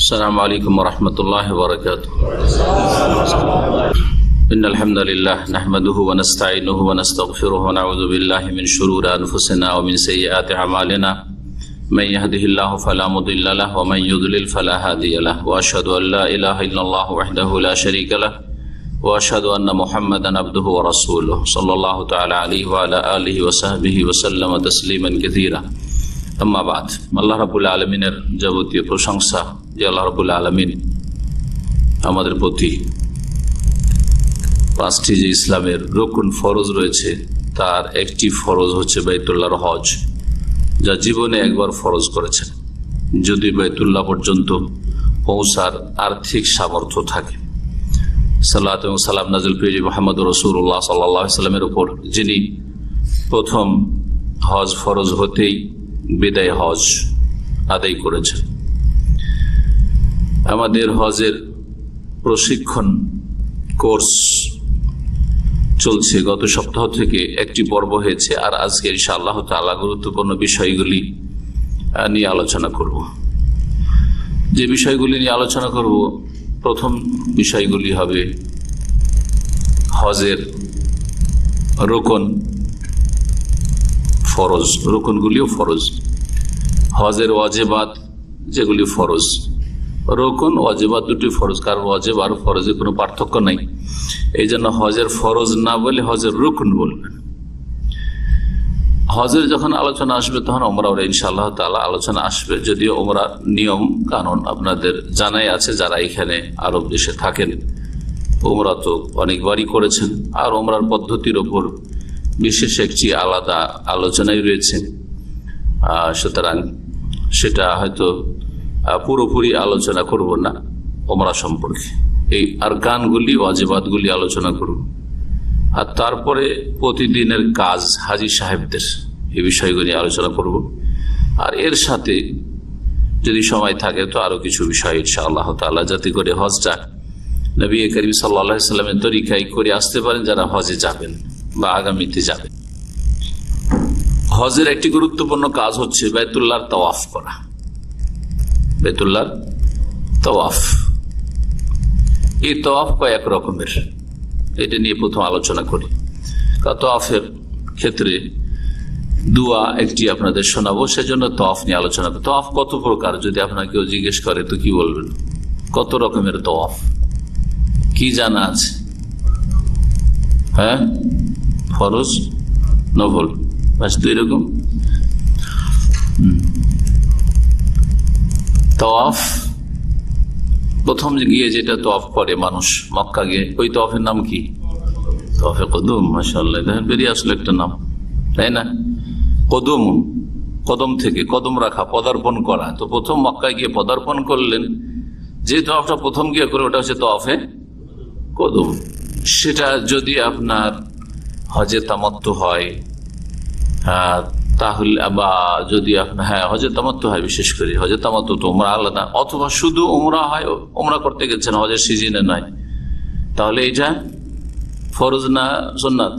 السلام عليكم ورحمة الله وبركاته. إن الحمد لله نحمده ونستعينه ونستغفره ونعوذ بالله من شرور أنفسنا ومن سيئات أعمالنا من يهده الله فلا مضل له ومن يضلل فلا هادي له وأشهد أن لا إله إلا الله وحده لا شريك له وأشهد أن محمدا عبده ورسوله صلى الله تعالى عليه وعلى آله وصحبه وسلم تسليما كثيرا. আম্মা বাদ, আল্লাহ রাব্বুল আলামিনের যাবতীয় প্রশংসা যে আল্লাহ রাব্বুল আলামিন আমাদের প্রতি পাঁচটি যে ইসলামের রকুন ফরজ রয়েছে তার একটি ফরজ হচ্ছে বাইতুল্লাহর হজ, যা জীবনে একবার ফরজ করেছেন যদি বাইতুল্লাহ পর্যন্ত পৌঁছার আর্থিক সামর্থ্য থাকে। সালাত এবং সালাম নাজিল প্রিয় মুহাম্মদ রাসূলুল্লাহ সাল্লাল্লাহু আলাইহি ওয়াসাল্লামের উপর, যিনি প্রথম হজ ফরজ হতেই বিদায় হজ আদায় করেছেন। আমাদের হজের প্রশিক্ষণ কোর্স চলছে, গত সপ্তাহ থেকে একটি পর্ব হয়েছে, আর আজকে ইনশাআল্লাহ তাআলা গুরুত্বপূর্ণ বিষয়গুলি নিয়ে আলোচনা করব। যে বিষয়গুলি নিয়ে আলোচনা করব, প্রথম বিষয়গুলি হবে হজের রোকন ফরজ, রোকনগুলিও ফরজ, হজের ওয়াজিবাত যেগুলি ফরজ, রোকন ওয়াজিবাত দুটি ফরজ, কারণ ওয়াজিব আর ফরজে কোনো পার্থক্য নাই। এই জন্য হজের ফরজ না বলে হজের রুকন বলবেন। হজের যখন আলোচনা আসবে তখন ওমরা ইনশাআল্লাহ তাআলা আলোচনা আসবে, যদিও ওমরা নিয়ম কানুন আপনাদের জানাই আছে যারা এখানে আরব দেশে থাকেন। ওমরা তো অনেকবারই করেছেন, আর ওমরার পদ্ধতির ওপর বিশেষ একটি আলাদা আলোচনাই রয়েছে, সুতরাং সেটা হয়তো পুরোপুরি আলোচনা করব না ওমরা সম্পর্কে। এই আর গানগুলি ওয়াজিবাতগুলি আলোচনা করব, আর তারপরে প্রতিদিনের কাজ হাজী সাহেবদের এই বিষয়গুলি আলোচনা করব, আর এর সাথে যদি সময় থাকে তো আরো কিছু বিষয় ইনশাআল্লাহ তাআলা, যাতে করে হজটা নবী করিম সাল্লাল্লাহু আলাইহি সাল্লামের তরিকায় করে আসতে পারেন যারা হজে যাবেন বা আগামীতে যাবেন। হজের একটি গুরুত্বপূর্ণ কাজ হচ্ছে বাইতুল্লাহর তাওয়াফ করা। বাইতুল্লাহর তাওয়াফ, এই তাওয়াফ কয়েক রকমের, এটা নিয়ে প্রথম আলোচনা করি। তাওয়াফের ক্ষেত্রে দুয়া একটি আপনাদের শোনাবো, সেজন্য তাওয়াফ নিয়ে আলোচনা করি। তাওয়াফ কত প্রকার যদি আপনাকে কেউ জিজ্ঞেস করে তো কি বলবেন? কত রকমের তাওয়াফ কি জানা আছে? হ্যাঁ, ফরজ, নফল, বাস দুই রকম। তাওয়াফ প্রথম গিয়ে যেটা তাওয়াফ করে মানুষ মক্কা গিয়ে, ওই তাওয়াফের নাম কি? তাওয়াফে কদম। মাশাআল্লাহ, দেখেন বেরিয়ে আসলো একটা নাম, তাই না? কদম, কদম থেকে কদম রাখা, পদার্পণ করা। তো প্রথম মক্কায় গিয়ে পদার্পণ করলেন, যে তাওয়াফটা প্রথম গিয়ে করে ওটা হচ্ছে তাওয়াফে কদম। সেটা যদি আপনার হজে তামাত্তু হয় তাহলে, বা যদি আপনার হজে তামাত্তু হয়, বিশেষ করে হজে তামাত্তু তো উমরা আলাদা, অথবা শুধু উমরা হয়, উমরা করতে গেছেন হজের সিজনে নয়, তাহলে এটা ফরজ না সুন্নাত?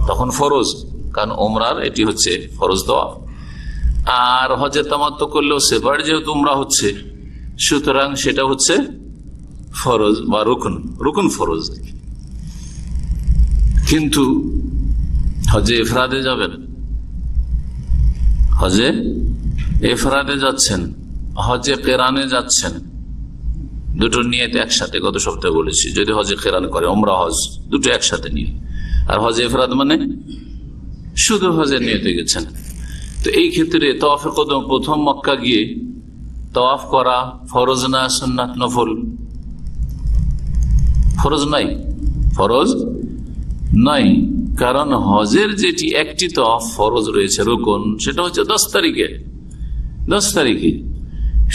তখন ফরজ, কারণ উমরার এটি হচ্ছে ফরজ তাওয়াফ। আর হজে তামাত্তু করলেও সেপারেট যেহেতু উমরা হচ্ছে, সুতরাং সেটা হচ্ছে ফরজ বা রুকন, রুকন ফরজ। কিন্তু হজে ইফরাদে যাবেন, হজে ইফরাদে যাচ্ছেন, হজে কেরানে যাচ্ছেন, দুটো নিয়ত একসাথে, গত সপ্তাহে বলেছি, যদি হজে কেরান করে উমরা হজ দুটো একসাথে নিয়ে, আর হজে ইফরাদ মানে শুধু হজে নিয়তে গেছেন। তো এই ক্ষেত্রে তাওয়াফে কদম প্রথম মক্কা গিয়ে তাওয়াফ করা ফরজ না সুন্নাত নফল? ফরজ নাই, ফরজ নাই, কারণ হজের যেটি একটি তাওয়াফ ফরজ রয়েছে রুকন, সেটা হচ্ছে 10 তারিখে, 10 তারিখে।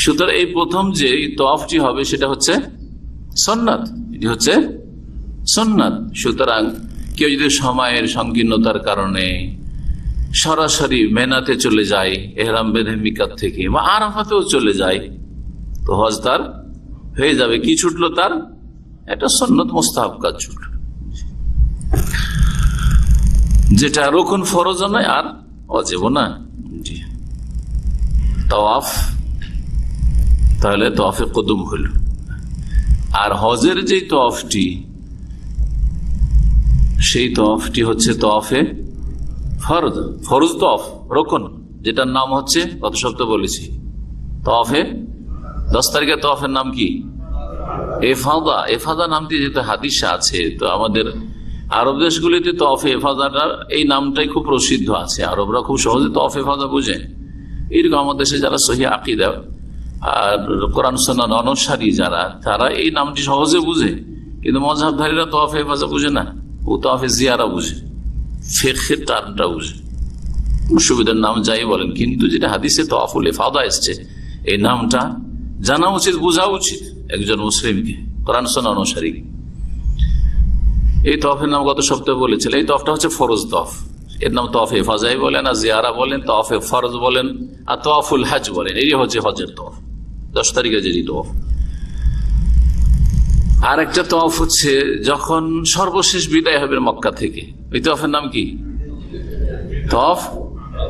সুতরাং এই প্রথম যে তাওয়াফটি হবে সেটা হচ্ছে সুন্নাত, এটি হচ্ছে সুন্নাত। সুতরাং কেউ যদি সময়ের সংকীর্ণতার কারণে সরাসরি মেনাতে চলে যায়, এহরাম বেঁধে মিকাত থেকে, বা আরাফাতেও চলে যায়, তো হজ তার হয়ে যাবে। কি ছুটলো? তার একটা সুন্নত মুস্তাহাব কাজ ছুটলো, যেটা রুকন ফরজ নয় আর ওয়াজিব না। জি, তাওয়াফ তাহলে তওয়াফে কুদুম হইল। আর হজের যে তওয়াফটি, সেই তওয়াফটি হচ্ছে তওয়াফে ফরজ, ফরজ তওয়াফ, রকন, যেটার নাম হচ্ছে গত সপ্তাহে বলেছি তওয়াফে 10 তারিখের তওয়াফের নাম কি? এফাদা। এফাদা নামটি যেহেতু হাদিসে আছে, তো আমাদের আরব দেশগুলিতে তওয়াফে এফাদাটার এই নামটাই খুব প্রসিদ্ধ আছে। আরবরা খুব সহজে তওয়াফে এফাদা বুঝে। এরকম আমাদের দেশে যারা সহি আকীদা আর কোরআন সুন্নাহ অনুসারী যারা, তারা এই নামটি সহজে বুঝে, কিন্তু মাযহাবধারীরা তওয়াফে এফাদা বুঝে না, ও তওয়াফে জিয়ারা বুঝে, ফিকহের টার্মটা বুঝে। সুবিধার নাম যাই বলেন, কিন্তু যেটা হাদিসে তওয়াফুল ইফাদা এসছে, এই নামটা জানা উচিত, বোঝা উচিত একজন মুসলিমকে, কোরআন সুন্নাহ অনুসারী। এই তওয়াফের নাম গত সপ্তাহে বলেছিল, এই তওয়াফটা হচ্ছে ফরজ তওয়াফ। এর নাম তওয়াফে ইফাদাই বলেন, আর জিয়ারা বলেন, তওয়াফে ফরজ বলেন, আর তওয়াফুল হজ বলেন। এই হচ্ছে হজের তওয়াফ, 10 তারিখে যে তওয়াফ। আর একটা তওয়াফ হচ্ছে যখন সর্বশেষ বিদায় হবে মক্কা থেকে, এই তওয়াফের নাম কি?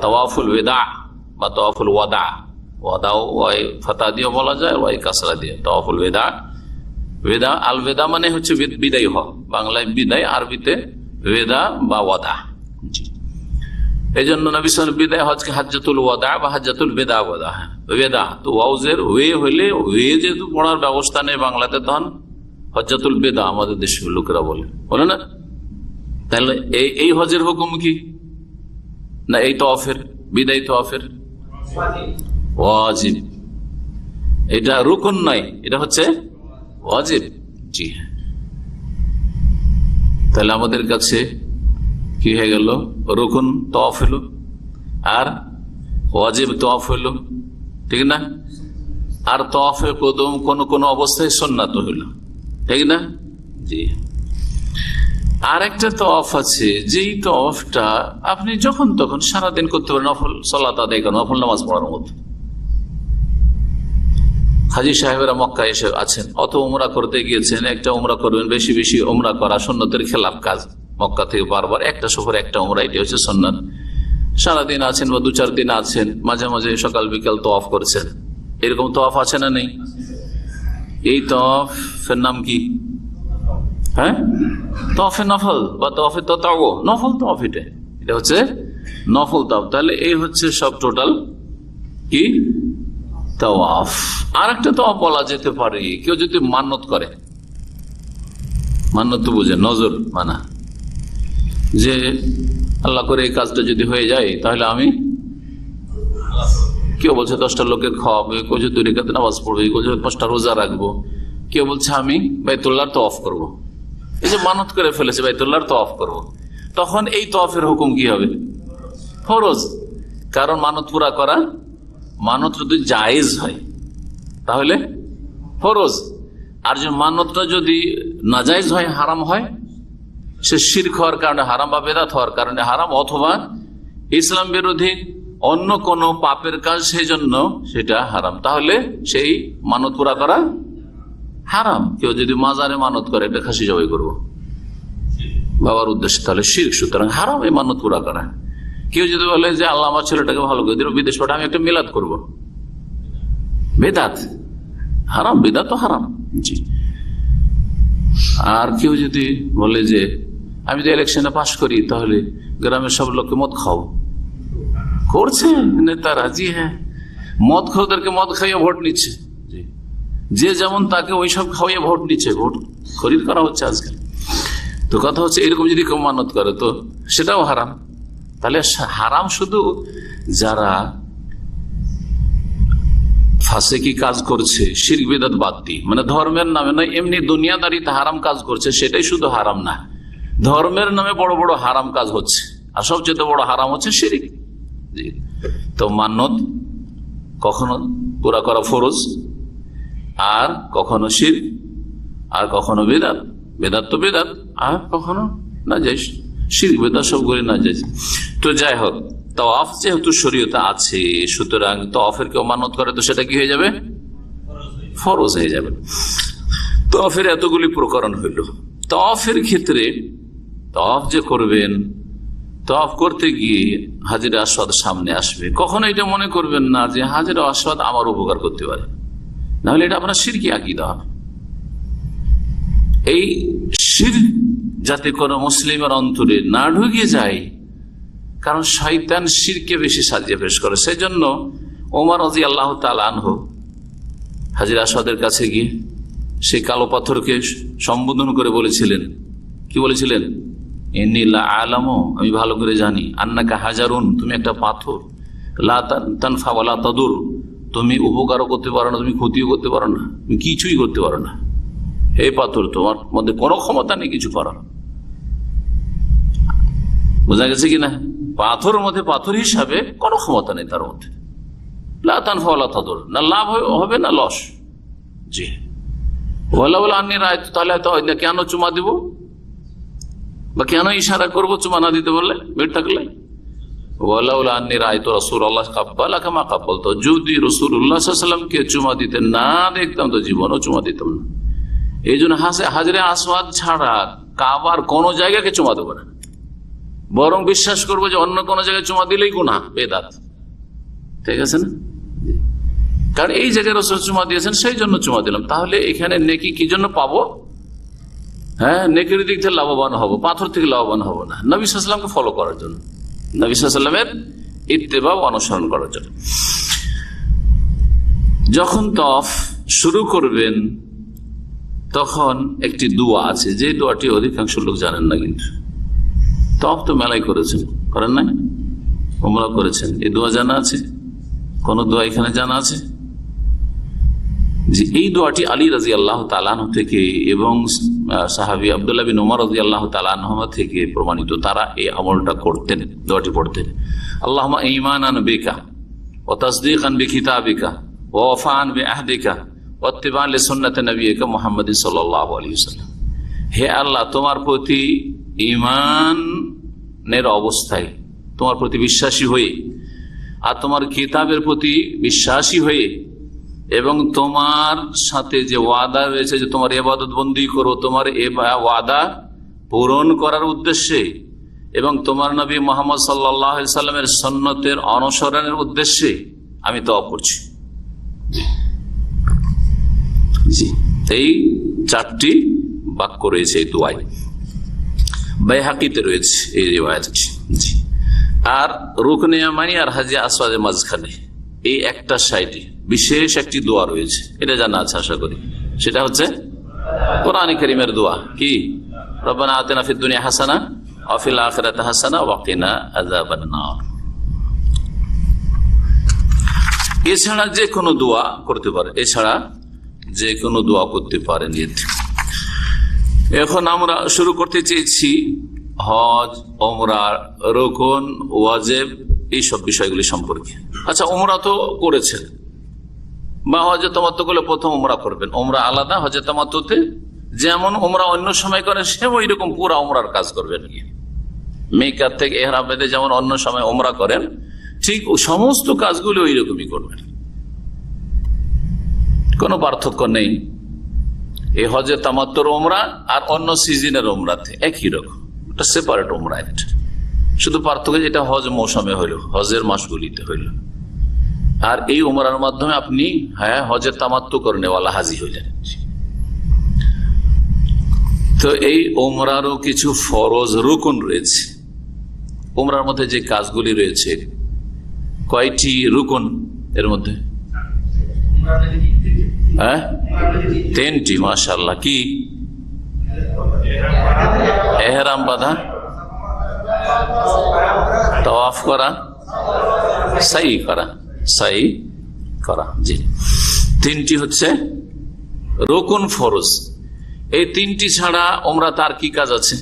তওয়াফুল ওয়াদা বা তওয়াফুল ওয়াদা। ওয়াদাও ওয়াই ফাতা দিয়ে বলা যায়, ওয়াই কাসরা দিয়ে। তওয়াফুল ওয়াদা, ওয়াদা আল ওয়াদা মানে হচ্ছে বিদায় হওয়া, বাংলায় বিদায়, আরবিতে ওয়াদা বা ওয়াদা। এই জন্য নবী সাল্লাল্লাহু আলাইহি ওয়াসাল্লাম বিদায় হজকে হাজ্জাতুল ওয়াদা বা হাজ্জাতুল বেদা ওয়াদা। ওয়াদা তো ওয়াউজের ওয়ে হইলে, ওয়ে যেহেতু পড়ার ব্যবস্থা নেই বাংলাতে, তখন হজ্জাতুল বেদা আমাদের দেশের লোকেরা বলে না। তাহলে এই হজের হুকুম কি? না এই তওয়াফের, বিদায় তওয়াফের ওয়াজিব। এটা রুকন নয়, এটা হচ্ছে ওয়াজিব। জি হ্যাঁ, তাহলে আমাদের কাছে কি হয়ে গেল? রুকন তওয়াফ হলো আর ওয়াজিব তওয়াফ হলো, ঠিক না? আর তওয়াফে কুদুম কোন কোন অবস্থায় সুন্নাত হইল, ঠিক না? জি। আর একটা তওয়াফ আছে, যেই তওয়াফটা আপনি যখন তখন সারাদিন করতে পারেন, নফল সালাত আদায় করেন, নফল নামাজ পড়ার মতো। হাজী সাহেবেরা মক্কায় এসে আছেন, অত উমরা করতে গিয়েছেন, একটা উমরা করবেন, বেশি বেশি উমরা করা সুন্নতের খেলাফ কাজ। মক্কা থেকে বারবার একটা সফর একটা উমরা, এটি হচ্ছে সুন্নাত। সারাদিন আছেন বা 2-4 দিন আছেন, মাঝে মাঝে সকাল বিকাল তওয়াফ করছেন, এরকম তওয়াফ আছে না নেই? এই তওয়াফের নাম কি? হ্যাঁ, তওয়াফে নফল বা তওয়াফে তাতাওয়ু, নফল তওয়াফ। এটা হচ্ছে নফল তওয়াফ। তাহলে এই হচ্ছে সব টোটাল কি তওয়াফ। আর একটা তওয়াফ বলা যেতে পারে, কেউ যদি মান্নত করে, মান্নত তো বুঝে, নজর মানা, যে আল্লাহ করে এই কাজটা যদি হয়ে যায় তাহলে আমি, কেউ বলছে 10টা লোকের খাওয়াবে, কেউ যে 2 রাকাত নামাজ পড়বে, কেউ যে 5টা রোজা রাখবো, কেউ বলছে আমি বাইতুল্লাহর তওয়াফ করব। এই যে মানত করে ফেলেছে বাইতুল্লাহর তওয়াফ করব, তখন এই তওয়াফের হুকুম কি হবে? ফরজ। কারণ মানত পুরা করা, মানত যদি জায়েজ হয় তাহলে ফরজ। আর যে মানতটা যদি নাজায়েজ হয়, হারাম হয়, সে শিরক হওয়ার কারণে হারাম বা বেদাত হওয়ার কারণে হারাম, অথবা ইসলাম বিরোধী অন্য কোন পাপের কাজ, সেই জন্য সেটা হারাম, তাহলে সেই মানত পুরা করা হারাম। কেউ যদি মাজারে মানত করে, এটা খাসি জবাই করবো বাবার উদ্দেশ্যে, তাহলে শিরক, সুতরাং হারাম এই মানত পুরা করা। কেউ যদি বলে যে আল্লাহ আমার ছেলেটাকে ভালো করে দিল, বিদেশ পাঠা, আমি একটা মিলাদ করব, বেদাত, হারাম, বেদাত তো হারাম। জি। আর কেউ যদি বলে যে আমি তো ইলেকশনে পাশ করি, তাহলে গ্রামের সব লোককে মদ খাও, করছে নেতারা। জি হ্যাঁ, মদ খোরদেরকে মদ খাইয়ে ভোট নিচ্ছে, যে যেমন তাকে ওই সব খাওয়াইয়ে ভোট নিচ্ছে, ভোট খরিদ করা হচ্ছে আজকাল। তো কথা হচ্ছে, এরকম যদি কেউ মানত করে তো সেটাও হারাম। তাহলে হারাম শুধু যারা ফাসেকি কাজ করছে, শিরক বিদআত বাদ দিয়ে, মানে ধর্মের নামে নয়, এমনি দুনিয়াদারিতে হারাম কাজ করছে, সেটাই শুধু হারাম না, ধর্মের নামে বড় বড় হারাম কাজ হচ্ছে, আর সবচেয়ে বড় হারাম হচ্ছে শিরক। তো মান্নত কখনো পুরা করা ফরজ, আর কখনো শিরক, আর কখনো বেদাত, বেদাত তো বেদাত, আর কখনো নাজায়েজ, শিরক বেদাত সবগুলি নাজায়েজ। তো যাই হোক, তওয়াফ যেহেতু শরীয়তে আছে, সুতরাং তওয়াফের কেউ মানত করে তো সেটা কি হয়ে যাবে? ফরজ হয়ে যাবে। তওয়াফের এতগুলি প্রকরণ হইল। তওয়াফের ক্ষেত্রে তওয়াফ যে করবেন, তওয়াফ করতে গিয়ে হাজরে আসওয়াদ সামনে আসবে, কখনো এটা মনে করবেন না যে হাজরে আসওয়াদ আমার উপকার করতে পারে। নাহলে এটা আপনার শিরকি আকীদা হবে। এই শিরক যাতে কোনো মুসলিমের অন্তরে না ঢুকে যায়, কারণ শয়তান শিরকে বেশি সাজিয়ে পেশ করে। সেই জন্য ওমর রাদিয়াল্লাহু তাআলা আনহু হাজরে আসওয়াদের কাছে গিয়ে সেই কালো পাথরকে সম্বোধন করে বলেছিলেন, কি বলেছিলেন? ইন্নী লা আ'লামু, আমি ভালো করে জানি, আন্নাকা হাজারুন, তুমি একটা পাথর, লা তানফা ওয়া লা তাদুর, তুমি উপকারও করতে পারো না, তুমি ক্ষতিও করতে পারো না, তুমি কিছুই করতে পারো না। এই পাথর, তোমার মধ্যে কোনো ক্ষমতা নেই কিছু করার। বোঝা গেছে কিনা? পাথরের মধ্যে পাথর হিসাবে কোনো ক্ষমতা নেই তার মধ্যে। লা তানফা ওয়া লা তাদুর, না লাভ হবে না লস। জি, ওয়ালা ওয়ালা আন্নী রাআইতু, তাহলে কেন চুমা দিব বা কেন ইশারা করবো চুমা না দিতে বললে, বের থাকলে? ওয়ালা ওয়ালা আন্নী রাআইতু রাসূলুল্লাহ কাব্বালাকা মা কাব্বালতু, যদি রাসূলুল্লাহ সাল্লাল্লাহু আলাইহি ওয়াসাল্লামকে চুমা দিতে না দেখতাম তো জীবনও চুমা দিতাম না। এই জন্য হাজরে আসওয়াদ ছাড়া কাবার কোন জায়গাকে চুমা দেবো না, বরং বিশ্বাস করবো যে অন্য কোন জায়গায় চুমা দিলেই গুনাহ, বেদাত। ঠিক আছে না? কারণ এই জায়গায় রাসূল চুমা দিয়েছেন, সেই জন্য চুমা দিলাম। তাহলে এখানে নেকি কি জন্য পাবো? হ্যাঁ, নেকির দিক থেকে লাভবান হবো, পাথর থেকে লাভবান হবো না। নবী সাল্লাল্লাহু আলাইহি ওয়াসাল্লামকে ফলো করার জন্য, নবী সাল্লাল্লাহু আলাইহি ওয়াসাল্লামের ইত্তেবা অনুসরণ করার জন্য। যখন তওয়াফ শুরু করবেন তখন একটি দোয়া আছে, যে দোয়াটি অধিকাংশ লোক জানেন না। কিন্তু তওয়াফ তো মেলাই করেছেন, করেন নাই? উমরা করেছেন, এই দোয়া জানা আছে? কোন দোয়া এখানে জানা আছে? যে এই দোয়াটি আলী রাদিয়াল্লাহু তাআলা আনহু থেকে এবং সাহাবী আব্দুল্লাহ বিন উমর রাদিয়াল্লাহু তাআলা আনহুমা থেকে প্রমাণিত, তারা এই আমলটা করতেন, দোয়াটি পড়তেন। আল্লাহুম্মা ঈমানান বিকা ওয়া তাসদীকান বিকিতাবিকা ওয়া ওয়াফাআন বিআহদিকা ওয়া ইত্তিবাআন লিসুন্নাতি নবিয়িকা মুহাম্মাদিন সাল্লাল্লাহু আলাইহি ওয়াসাল্লাম। হে আল্লাহ, তোমার প্রতি ঈমানের অবস্থায়, তোমার প্রতি বিশ্বাসী হয়ে, আর তোমার কিতাবের প্রতি বিশ্বাসী হয়ে, এবং তোমার সাথে যে ওয়াদা রয়েছে যে তোমার ইবাদত বন্দি করো, তোমার ওয়াদা পূরণ করার উদ্দেশ্যে, এবং তোমার নবী মুহাম্মদ সাল্লাল্লাহু আলাইহি সাল্লামের সুন্নতের অনুসরণের উদ্দেশ্যে আমি তওয়াফ করছি। জি, এই চারটি বাক্য রয়েছে এই দোয়ায়, বাইহাকিতে রয়েছে এই রিওয়ায়াতটি। জি, আর রুকনে ইয়ামানি আর হাজরে আসওয়াদের মাঝখানে এই একটা সাইডে বিশেষ একটি দোয়া রয়েছে, এটা জানা আছে আশা করি। সেটা হচ্ছে কোরআন কারীমের দোয়া, কি? রব্বানা আতিনা ফিদ দুনিয়া হাসানা ওয়া ফিল আখিরাতি হাসানা ওয়া কিনা আযাবান নার। এছাড়া যে কোনো দোয়া করতে পারে, এছাড়া যে কোনো দোয়া করতে পারেন। এখন আমরা শুরু করতে চেয়েছি হজ, ওমরা, রুকুন, ওয়াজিব, এইসব বিষয়গুলি সম্পর্কে। আচ্ছা, ওমরা তো করেছেন বা হজে তামাত্তু করলে প্রথম ওমরা করবেন। ওমরা আলাদা, হজে তামাত্তুতে যেমন ওমরা অন্য সময় করেন সে ওই রকম পুরা ওমরার কাজ করবেন। মিকাত থেকে ইহরাম বেঁধে যেমন অন্য সময় ওমরা করেন, ঠিক সমস্ত কাজগুলো ওই রকমই করবেন, কোনো পার্থক্য নেই। এই হজে তামাত্তুর ওমরা আর অন্য সিজনের ওমরাতে একই রকম, এটা সেপারেট ওমরা একটা। শুধু পার্থক্য যেটা হজ মৌসুমে হইল, হজের মাসগুলিতে হইল, আর এই ওমরার মাধ্যমে আপনি হজের তামাত্তু করেনেওয়ালা হাজি হইলেন। তো এই ওমরারও কিছু ফরজ রুকুন রয়েছে। ওমরার মধ্যে যে কাজগুলি রয়েছে, কয়টি রুকুন এর মধ্যে? তিনটি। মাশাআল্লাহ। কি? ইহরাম বাঁধা, তাওয়াফ করা, সাই করা। জি, তিনটি হচ্ছে রুকুন ফরজ। এই তিনটি ছাড়া ওমরা তার কি কাজ আছে?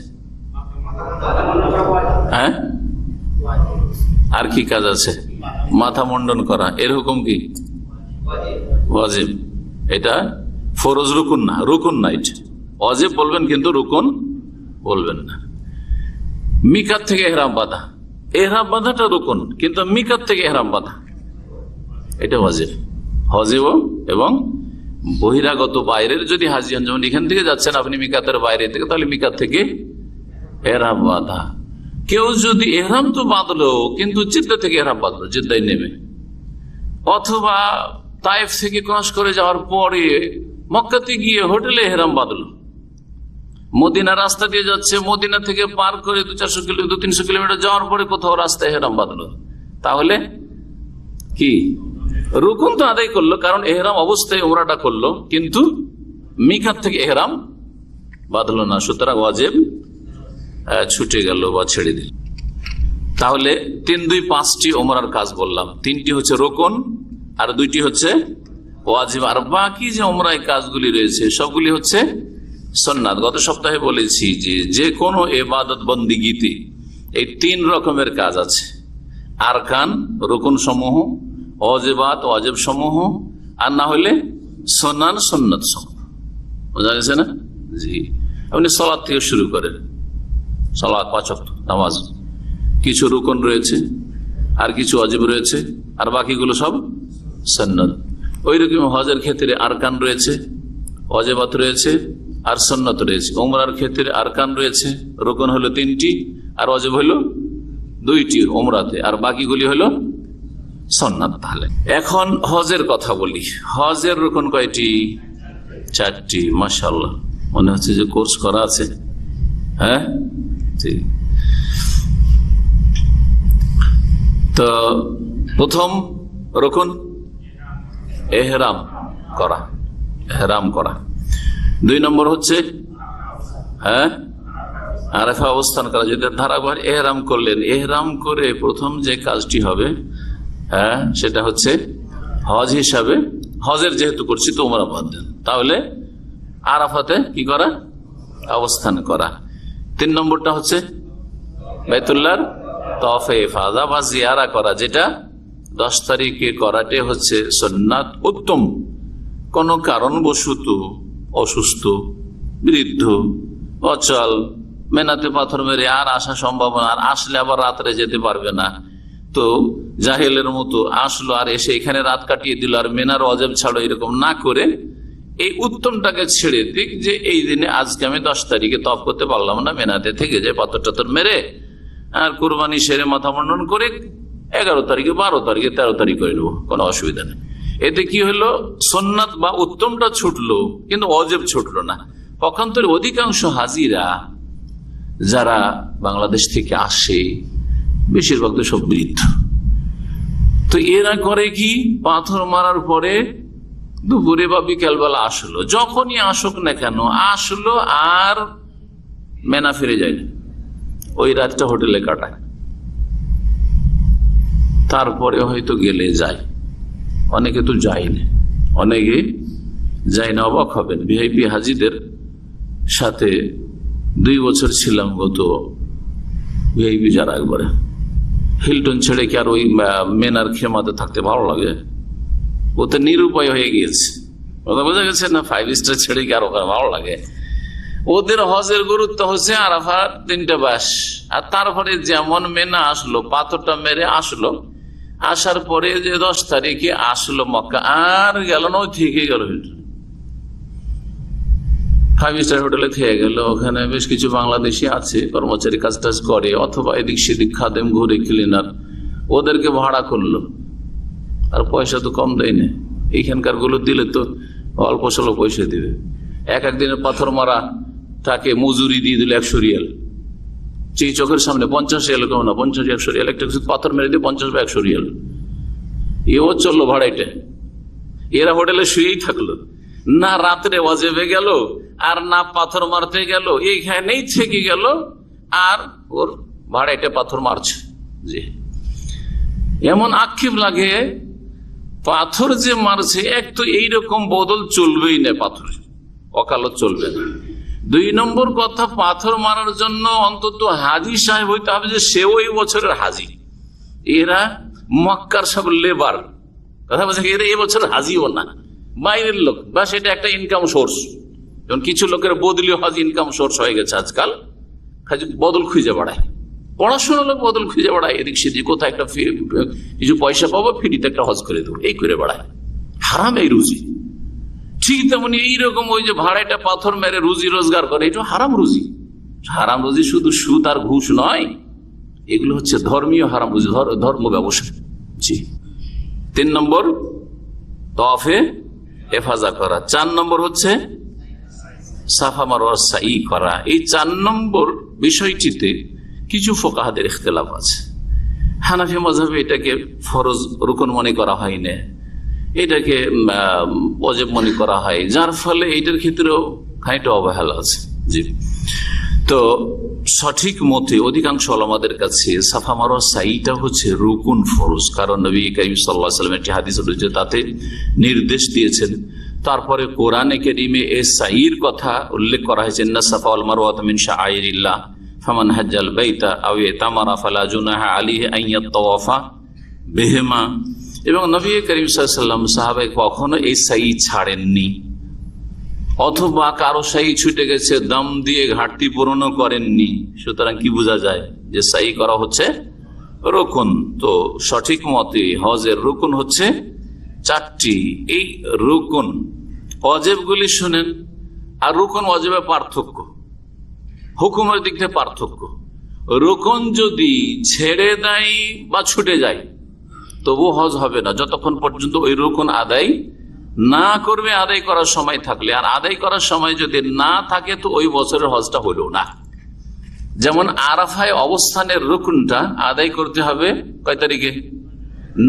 আর কি কাজ আছে? মাথা মুন্ডন করা, এর হুকুম কি? ওয়াজিব। এটা ফরজ, রুকুন না, রুকুন না। এটা ওয়াজিব বলবেন কিন্তু রুকুন বলবেন না। মিকাত থেকে ইহরাম বাঁধা, ইহরাম বাঁধাটা রুকুন, কিন্তু মিকাত থেকে ইহরাম বাঁধা এটা ওয়াজিব। ওয়াজিব এবং বহিরাগত বাইরের যদি হাজি হন, যেমন এখান থেকে যাচ্ছেন আপনি মিকাতের বাইরে থেকে, তাহলে মিকাত থেকে ইহরাম বাঁধা। কেউ যদি ইহরাম তো বাঁধলো কিন্তু জিদ্দা থেকে ইহরাম বাঁধলো, জিদ্দায় নেমে, অথবা তায়েফ থেকে ক্রস করে যাওয়ার পরে মক্কাতে গিয়ে হোটেলে এহরাম বাঁধলো। মদিনা রাস্তা দিয়ে যাচ্ছে, মদিনা থেকে পার করে 200-300 কিলোমিটার যাওয়ার পরে কোথাও রাস্তায় এহরাম বাঁধলো। তাহলে কি রুকুন তো আদায় করলো, কারণ এহরাম অবস্থায় উমরাটা করলো, কিন্তু মিকাত থেকে এহরাম বাঁধলো না, সুতরাং ওয়াজিব ছুটে গেল বা ছেড়ে দিল। তাহলে 3-2-5টি উমরার কাজ বললাম, 3টি হচ্ছে রুকুন আর 2টি হচ্ছে ওয়াজিব। আর বাকি যে উমরায় কাজগুলি রয়েছে সবগুলি হচ্ছে সুন্নাত। গত সপ্তাহে বলেছি যে কোনো ইবাদত বন্দিগিতে এই 3 রকমের কাজ আছে: আরকান রুকুন সমূহ, ওয়াজিবাত ওয়াজিব সমূহ, আর না হলে সুন্নাত সুন্নাত সমূহ। বোঝা গেছে না? জি, আপনি সালাত থেকে শুরু করেন, সালাত 5 ওয়াক্ত নামাজ, কিছু রুকুন রয়েছে আর কিছু ওয়াজিব রয়েছে, আর বাকিগুলো সব সুন্নাত। ওই রকম হজের ক্ষেত্রে আরকান রয়েছে, ওয়াজিবাত রয়েছে আর সুন্নাত রয়েছে। উমরার ক্ষেত্রে আরকান রয়েছে, রুকুন হলো 3টি আর ওয়াজিব হলো 2টি উমরাতে, আর বাকিগুলি হলো সুন্নাত। তাহলে এখন হজের কথা বলি। হজের রুকুন কয়টি? 4টি। মাশাআল্লাহ, মনে হচ্ছে যে কোর্স করা আছে। হ্যাঁ, ঠিক। তো প্রথম রুকুন এহরাম করা, এহরাম করা। 2 নম্বর হচ্ছে আরাফা অবস্থান করা। যদি ধারাবাহিক এহরাম করলেন, এহরাম করে প্রথম যে কাজটি হবে সেটা হচ্ছে হজ হিসাবে, হজের যেহেতু করছি তো উমরা বাদ দেন, তাহলে আরাফাতে কি করা? অবস্থান করা। 3 নম্বরটা হচ্ছে বাইতুল্লাহর তওয়াফ ইফাদা বা জিয়ারা করা, যেটা 10 তারিখে করাতে হচ্ছে সুন্নাত উত্তম। কোন কারণবশত অসুস্থ, বৃদ্ধ, অচল, মেনাতে পাথর মেরে আর আসা সম্ভব না, আর আসলে আবার রাত্রে যেতে পারবে না, তো জাহেলের মতো আসলো আর এসে এখানে রাত কাটিয়ে দিল, আর মেনার ওয়াজিব ছাড়ো, এরকম না করে এই উত্তমটাকে ছেড়ে দিক যে এই দিনে আজকে আমি 10 তারিখে তওয়াফ করতে পারলাম না, মেনাতে থেকে যে পাথর টাথর মেরে আর কুরবানি সেরে মাথা মুন্ডন করে 11 তারিখে 12 তারিখে 13 তারিখ করে নেবো, কোনো অসুবিধা নেই। এতে কি হলো? সুন্নাত বা উত্তমটা ছুটলো, কিন্তু ওয়াজিব ছুটলো না। পক্ষান্তরে অধিকাংশ হাজিরা যারা বাংলাদেশ থেকে আসে, বেশিরভাগ তো সব বৃদ্ধ, তো এরা করে কি, পাথর মারার পরে দুপুরে বা বিকেলবেলা আসলো, যখনই আসুক না কেন আসলো আর মেনা ফিরে যায় না, ওই রাতটা হোটেলে কাটায়, তারপরে হয়তো গেলে যায়। অনেকে তো যায় না, অনেকে যায় না। অবাক হবেন, ভিআইপি হাজিদের সাথে 2 বছর ছিলাম গত, ভিআইপি যারা একবারে হিলটন ছেড়ে কি আর ওই মেনার খেমাতে থাকতে ভালো লাগে? ও তো নিরুপায় হয়ে গিয়েছে, বোঝা গেছে না? 5 স্টার ছেড়ে কি আর ওখানে ভালো লাগে? ওদের হজের গুরুত্ব হচ্ছে আরাফার 3টা বাস, আর তারপরে যেমন মেনা আসলো, পাথরটা মেরে আসলো, আসার পরে যে 10 তারিখে আসলো মক্কা, আর গেল না, ওই থেকে গেল 5 স্টার হোটেলে থেকে গেল। ওখানে বেশ কিছু বাংলাদেশি আছে, কর্মচারী কাজ টাজ করে, অথবা এদিক সেদিক খাদেম, ঘুরে ক্লিনার, ওদেরকে ভাড়া করলো, আর পয়সা তো কম দেয় না। এইখানকার গুলো দিলে তো অল্প স্বল্প পয়সা দিবে। এক দিনের পাথর মারা তাকে মজুরি দিয়ে দিল 100 রিয়াল, সেই চোখের সামনে 50 রিয়াল, কেমন না 50-100 রিয়াল, একটা পাথর মেরে দিয়ে 50 বা 100 রিয়াল, এও চললো ভাড়াইটা। এরা হোটেলে শুয়েই থাকলো, না রাত্রে ওয়াজিবে গেল আর না পাথর মারতে গেল, এইখানেই থেকে গেল, আর ওর ভাড়াইটা পাথর মারছে। জি, এমন আক্ষেপ লাগে, পাথর যে মারছে, এক তো এইরকম বদল চলবেই না, পাথর অকালত চলবে না। 2 নম্বর কথা, পাথর মারার জন্য অন্তত হাজি সাহেব হইতে হবে, যে সেও এই বছরের হাজি। এরা মক্কার সব লেবার, কথা বলছে, এরা এই বছর হাজিও না, বাইরের লোক, বা সেটা একটা ইনকাম সোর্স। যেমন কিছু লোকের বদলি হজ ইনকাম সোর্স হয়ে গেছে আজকাল, বদল খুঁজে বেড়ায়, পড়াশোনা লোক বদল খুঁজে বেড়ায়, এদিক সেদিক কোথায় একটা কিছু পয়সা পাবো, ফ্রিতে একটা হজ করে দেবো, এই করে বেড়ায়, হারাম এই রুজি। ঠিক তেমনি এইরকম ওই যে ভাড়াটা পাথর মেরে রুজি রোজগার করে, এটা হারাম রুজি। হারাম রুজি শুধু সুদ আর ঘুষ নয়, এগুলো হচ্ছে ধর্মীয় হারাম রুজি, ধর্ম ব্যবসা। জি। 3 নম্বর তওয়াফে এফাজা করা। 4 নম্বর হচ্ছে সাফা মারওয়ার সাই করা। এই 4 নম্বর বিষয়টিতে কিছু ফুকাহাদের ইখতিলাফ আছে। হানাফি মাযহাবে এটাকে ফরজ রুকন মনে করা হয় না, এটাকে ওয়াজিব মনে করা হয়, যার ফলে এটার ক্ষেত্রেও খানিকটা অবহেলা আছে। জি, তো সঠিক মতে অধিকাংশ ওলামাদের কাছে সাফা মারওয়া সাইটা হচ্ছে রুকুন ফরজ, কারণ নবী কারীম সাল্লাল্লাহু আলাইহি ওয়াসাল্লাম একটি হাদিস রয়েছে তাতে নির্দেশ দিয়েছেন। তারপরে কোরআনে কারীমে এই সাইর কথা উল্লেখ করা হয়েছে, ইন্না সাফা ওয়াল মারওয়াতা মিন শাআইরিল্লাহ ফামান হাজ্জাল বাইতা আও ইতামারা ফালা জুনাহা আলাইহি আন ইয়াতাওয়াফা বিহিমা। এবং নবী কারীম সাল্লাল্লাহু আলাইহি ওয়াসাল্লাম সাহাবায়ে কখনো এই সাই ছাড়েননি, অথবা কারো সাই ছুটে গেছে দম দিয়ে ঘাটতি পূরণ করেননি। সুতরাং কি বোঝা যায় যে সাই করা হচ্ছে রুকুন। তো সঠিক মতে হজের রুকুন হচ্ছে 4টি। এই রুকুন ওয়াজিবগুলি শুনেন, আর রুকুন ওয়াজিবের পার্থক্য, হুকুমের দিক থেকে পার্থক্য। রুকুন যদি ছেড়ে দেয় বা ছুটে যায় তবু হজ হবে না, যতক্ষণ পর্যন্ত ওই রুকুন আদায় না করবে, আদায় করার সময় থাকলে। আর আদায় করার সময় যদি না থাকে তো ওই বছরের হজটা হলো না। যেমন আরাফায় অবস্থানের রুকুনটা আদায় করতে হবে কয় তারিখে?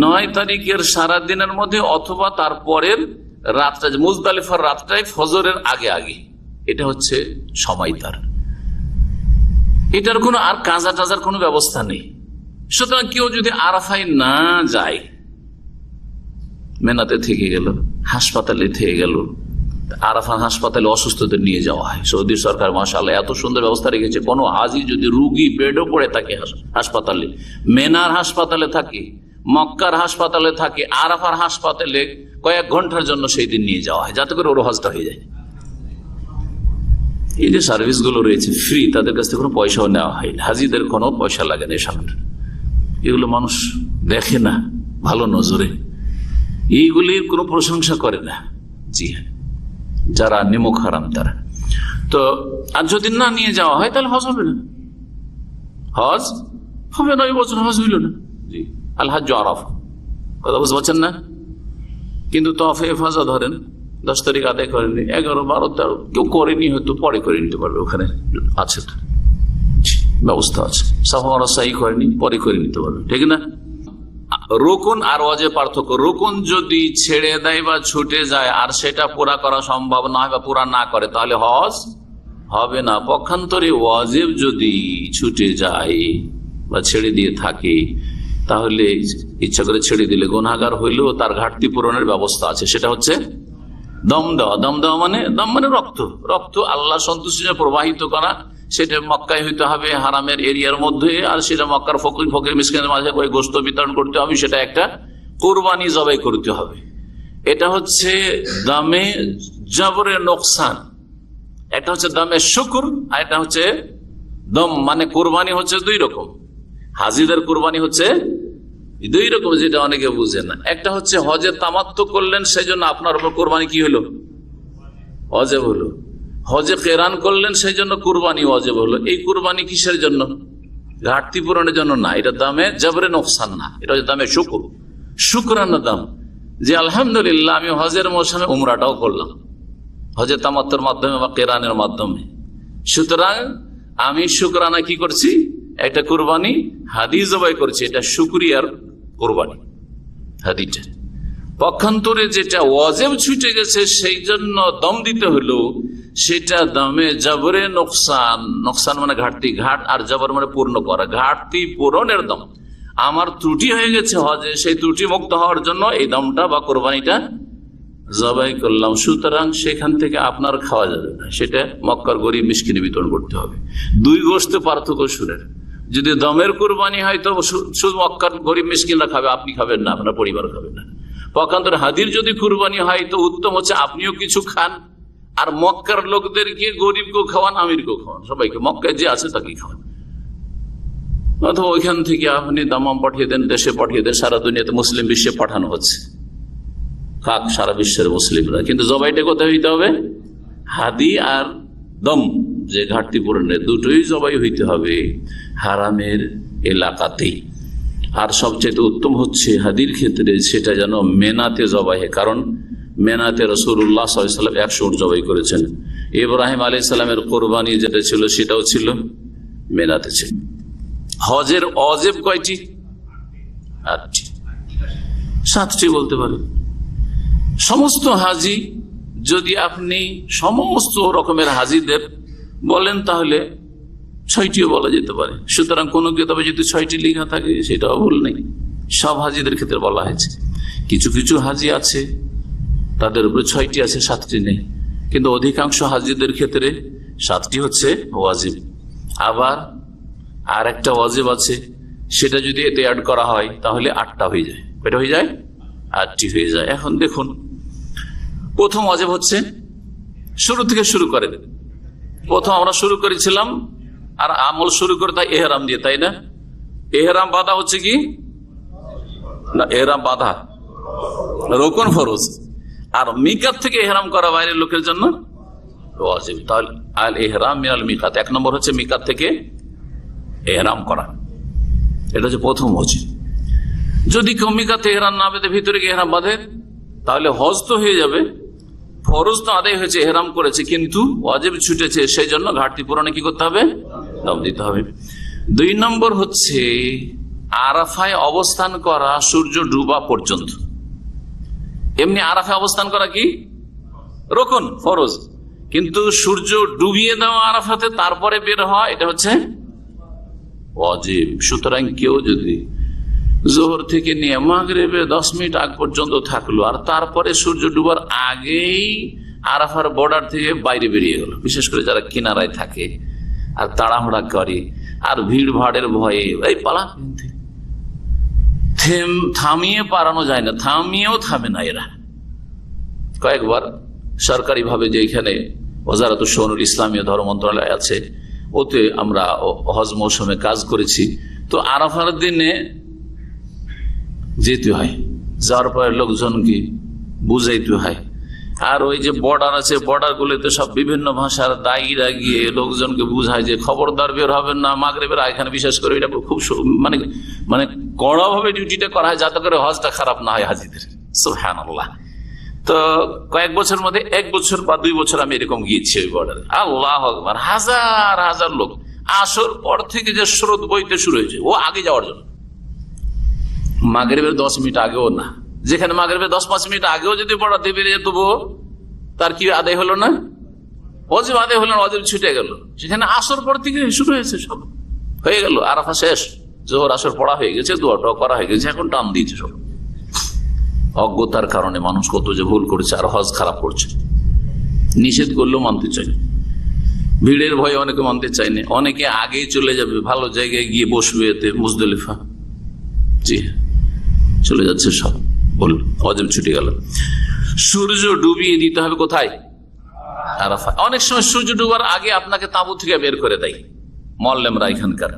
9 তারিখের সারা দিনের মধ্যে, অথবা তারপরের রাতটা, মুজদালিফার রাতটাই ফজরের আগে আগে। এটা হচ্ছে সময় তার, এটার কোনো আর কাজা টাজার কোনো ব্যবস্থা নেই। সুতরাং কেউ যদি আরাফায় না যায়, মেনাতে থেকে গেল, হাসপাতালে থেকে গেল, আরাফা হাসপাতালে অসুস্থদের নিয়ে যাওয়া হয়। সৌদি সরকার মাশাআল্লাহ এত সুন্দর ব্যবস্থা রেখেছে, কোনো হাজি যদি রুগী বেডও পড়ে থাকে হাসপাতালে, মেনার হাসপাতালে থাকে, মক্কার হাসপাতালে থাকে, আরাফার হাসপাতালে কয়েক ঘন্টার জন্য সেই দিন নিয়ে যাওয়া হয়, যাতে করে ওর হজটা হয়ে যায়। এই যে সার্ভিস গুলো রয়েছে ফ্রি, তাদের কাছ থেকে কোনো পয়সাও নেওয়া হয় না, হাজিদের কোনো পয়সা লাগে না। এগুলো মানুষ দেখে না ভালো নজরে, এইগুলির কোনো প্রশংসা করে না। জি হ্যাঁ, যারা নিমক হারাম তারা। তো আর যদি না নিয়ে যাওয়া হয় তাহলে হজ হবে না, হজ হবে না, ওই বছর হজ হইল না। জি, আল হাজ্জু আরাফা, কথা বুঝতে পারছেন না? কিন্তু তওয়াফে ইফাজা ধরেন 10 তারিখ আদায় করেনি, 11, 12, 13 কেউ করেনি, হয়তো পরে করে নিতে পারবে, ওখানে আছে তো ব্যবস্থা আছে। সাফা মারওয়া সাই করেনি, পরে করে নিতে পারবে, ঠিক না? রুকুন আর ওয়াজিব পার্থক্য। রুকুন যদি ছেড়ে দেয় বা ছুটে যায় আর সেটা পুরা করা সম্ভব না হয় বা পুরা না করে তাহলে হজ হবে না। পক্ষান্তরে ওয়াজিব যদি ছুটে যায় বা ছেড়ে দিয়ে থাকে তাহলে ইচ্ছা করে ছেড়ে দিলে গুনাহগার হইলেও তার ঘাটতি পূরণের ব্যবস্থা আছে। সেটা হচ্ছে দম দেওয়া। দম দেওয়া মানে, দম মানে রক্ত, রক্ত আল্লাহ সন্তুষ্টিতে প্রবাহিত করা। সেটা মক্কায় হইতে হবে, হারামের এরিয়ার মধ্যে, আর সেটা মক্কার ফকির মিসকিনের মাঝে ওই গোশত বিতরণ করতে হবে। সেটা একটা কুরবানি জবাই করতে হবে। এটা হচ্ছে দামে জবরে নোকসান, একটা হচ্ছে দামে শুকুর, আর এটা হচ্ছে দম মানে কুরবানি হচ্ছে 2 রকম। হাজিদের কুরবানি হচ্ছে 2 রকম, যেটা অনেকে বুঝে না। একটা হচ্ছে হজে তামাত্তু করলেন, সেই জন্য আপনার উপর কুরবানি কি হলো? ওয়াজিব হলো। হজে কেরান করলেন, সেই জন্য কুরবানি ওয়াজিব হলো। এই কুরবানি কিসের জন্য? ঘাটতি পূরণের জন্য না, এটা দামে জবরে নোকসান না, এটা হচ্ছে দামে শুকুর, শুকরানা দাম। যে আলহামদুলিল্লাহ আমি হজের মৌসুমে উমরাটাও করলাম, হজে তামাত্তুর মাধ্যমে বা কেরানের মাধ্যমে, সুতরাং আমি শুকরানা কি করছি? একটা কুরবানি হাদি জবাই করছি, এটা শুকরিয়ার কুরবানি হাদিটা। পক্ষান্তরে যেটা ওয়াজিব ছুটে গেছে সেই জন্য দম দিতে হলো, সেটা দামে জবরে নোকসান। নোকসান মানে ঘাটতি, ঘাট, আর জবর মানে পূর্ণ করা, ঘাটতি পূরণের দম। আমার ত্রুটি হয়ে গেছে হজে, সেই ত্রুটি মুক্ত হওয়ার জন্য এই দমটা বা কোরবানিটা জবাই করলাম। সুতরাং সেখান থেকে আপনার খাওয়া যাবে না, সেটা মক্কার গরিব মিসকিনে বিতরণ করতে হবে। 2 গোশতে পার্থক্য সুরের। যদি দমের কুরবানি হয় তো শুধু মক্কার গরিব মিসকিনরা খাবে, আপনি খাবেন না, আপনার পরিবার খাবে না। পক্ষান্তরে হাদির যদি কুরবানি হয় তো উত্তম হচ্ছে আপনিও কিছু খান, আর মক্কার লোকদেরকে, গরিবকেও খাওয়ান, আমিরকেও খাওয়ান, সবাইকে, মক্কায় যে আছে তাকেই খাওয়ান। অথবা ওইখান থেকে আপনি দামাম পাঠিয়ে দেন, দেশে পাঠিয়ে দেন, সারা দুনিয়াতে মুসলিম বিশ্বে পাঠানো হচ্ছে, খাক সারা বিশ্বের মুসলিমরা। কিন্তু জবাইটা কোথায় হইতে হবে? হাদি আর দম, যে ঘাটতি পূরণের, দুটোই জবাই হইতে হবে হারামের এলাকাতেই। আর সবচেয়ে উত্তম হচ্ছে হাদির ক্ষেত্রে সেটা যেন মেনাতে জবাই, কারণ মেনাতে রাসূলুল্লাহ সাল্লাল্লাহু আলাইহি ওয়াসাল্লাম 100 উট জবাই করেছেন। ইব্রাহিম আলাইহিস সালামের কোরবানি যেটা ছিল সেটাও ছিল মেনাতে ছিল। হজের অজেব কয়টি? 8টি, 7টি বলতে পারেন। সমস্ত হাজি যদি আপনি সমস্ত রকমের হাজিদের বলেন তাহলে 6টিও বলা যেতে পারে। সুতরাং কোন কিতাবে যদি 6টি লেখা থাকে সেটাও ভুল নেই, সব হাজিদের ক্ষেত্রে বলা হয়েছে। কিছু কিছু হাজি আছে তাদের উপরে 6টি আছে, 7টি নেই, কিন্তু অধিকাংশ হাজিদের ক্ষেত্রে 7টি হচ্ছে ওয়াজিব। আবার আর একটা ওয়াজিব আছে, সেটা যদি এতে অ্যাড করা হয় তাহলে 8টা হয়ে যায়। এটা হয়ে যায় 8টি হয়ে যায়। এখন দেখুন, প্রথম ওয়াজিব হচ্ছে শুরু থেকে শুরু করে দেবেন। প্রথম আমরা শুরু করেছিলাম আর আমল শুরু করে তাই এহরাম দিয়ে, তাই না? এহরাম বাঁধা হচ্ছে কি না? এহরাম বাঁধা রুকন ফরজ, আর মিকাত থেকে এহরাম করা বাইরের লোকের জন্য ওয়াজিব। তাহলে আল এহরাম মিনাল মিকাত, 1 নম্বর হচ্ছে মিকাত থেকে এহরাম করা, এটা হচ্ছে প্রথম ওয়াজিব। যদি কেউ মিকাতে এহরাম না বেঁধে ভিতরে গিয়ে এহরাম বাঁধে তাহলে হজ তো হয়ে যাবে, ফরজ তো আদায় হয়েছে, এহরাম করেছে, কিন্তু ওয়াজিব ছুটেছে, সেই জন্য ঘাটতি পূরণে কি করতে হবে? দাম দিতে হবে। 2 নম্বর হচ্ছে আরাফায় অবস্থান করা সূর্য ডুবা পর্যন্ত। এমনি আরাফায় অবস্থান করা কি রুকন ফরজ, কিন্তু সূর্য ডুবিয়ে দেওয়া আরাফাতে তারপরে বের হওয়া এটা হচ্ছে ওয়াজিব। সুতরাং কেউ যদি জোহর থেকে নিয়ে মাগরিবে 10 মিনিট আগ পর্যন্ত থাকলো আর তারপরে সূর্য ডুবার আগেই আরাফার বর্ডার থেকে বাইরে বেরিয়ে গেল, বিশেষ করে যারা কিনারায় থাকে আর তাড়াহুড়া করে আর ভিড় ভাড়ের ভয়ে এই পালা, থামিয়ে পারানো যায় না, থামিয়েও থামে না এরা। কয়েকবার সরকারি ভাবে যে এখানে ওয়াজারাতুশ শুউনুল ইসলামিয়া ধর্ম মন্ত্রণালয় আছে, ওতে আমরা হজ মৌসুমে কাজ করেছি। তো আরাফার দিনে যেতে হয়, যাওয়ার পরে লোকজনকে বুঝাইতে হয়। আর ওই যে বর্ডার আছে, বর্ডার গুলোতে সব বিভিন্ন ভাষার দায়ীরা গিয়ে লোকজনকে বুঝায় যে খবরদার বের হবেন না মাগরিবের, এখানে বিশেষ করে এটা খুব মানে মানে কড়া ভাবে ডিউটিটা করা হয় যাতে করে হজটা খারাপ না হয় হাজিদের। সুবহানাল্লাহ। তো কয়েক বছর মধ্যে 1 বছর বা 2 বছর আমি এরকম গিয়েছি ওই বর্ডারে। আল্লাহু আকবার, হাজার হাজার লোক। আসর পর থেকে যে স্রোত বইতে শুরু হয়েছে ও আগে যাওয়ার জন্য, মাগরিবের 10 মিনিট আগেও না। যেখানে মাগরিবের 10-5 মিনিট আগেও যদি বর্ডার দিয়ে বেরিয়ে তবুও তার কি আদায় হলো না? ওয়াজিব আদায় হলো না, ওয়াজিব ছুটে গেল। সেখানে আসর পর থেকে শুরু হয়েছে, সব হয়ে গেল, আরাফা শেষ, জোহর আসর পড়া হয়ে গেছে, দোয়াটাও করা হয়ে গেছে, এখন টান দিয়েছে সব। অজ্ঞতার কারণে মানুষ কত যে ভুল করেছে আর হজ খারাপ করছে। নিষেধ করলেও মানতে চাই না, ভিড়ের ভয়ে অনেকে মানতে চায় না, অনেকে আগেই চলে যাবে, ভালো জায়গায় গিয়ে বসবে এতে মুজদলিফা, জি চলে যাচ্ছে সব, বল ওয়াজিব ছুটে গেল। সূর্য ডুবিয়ে দিতে হবে কোথায়? আরাফা। অনেক সময় সূর্য ডুবার আগে আপনাকে তাঁবু থেকে বের করে দেয় মোয়াল্লেমরা এখানকার,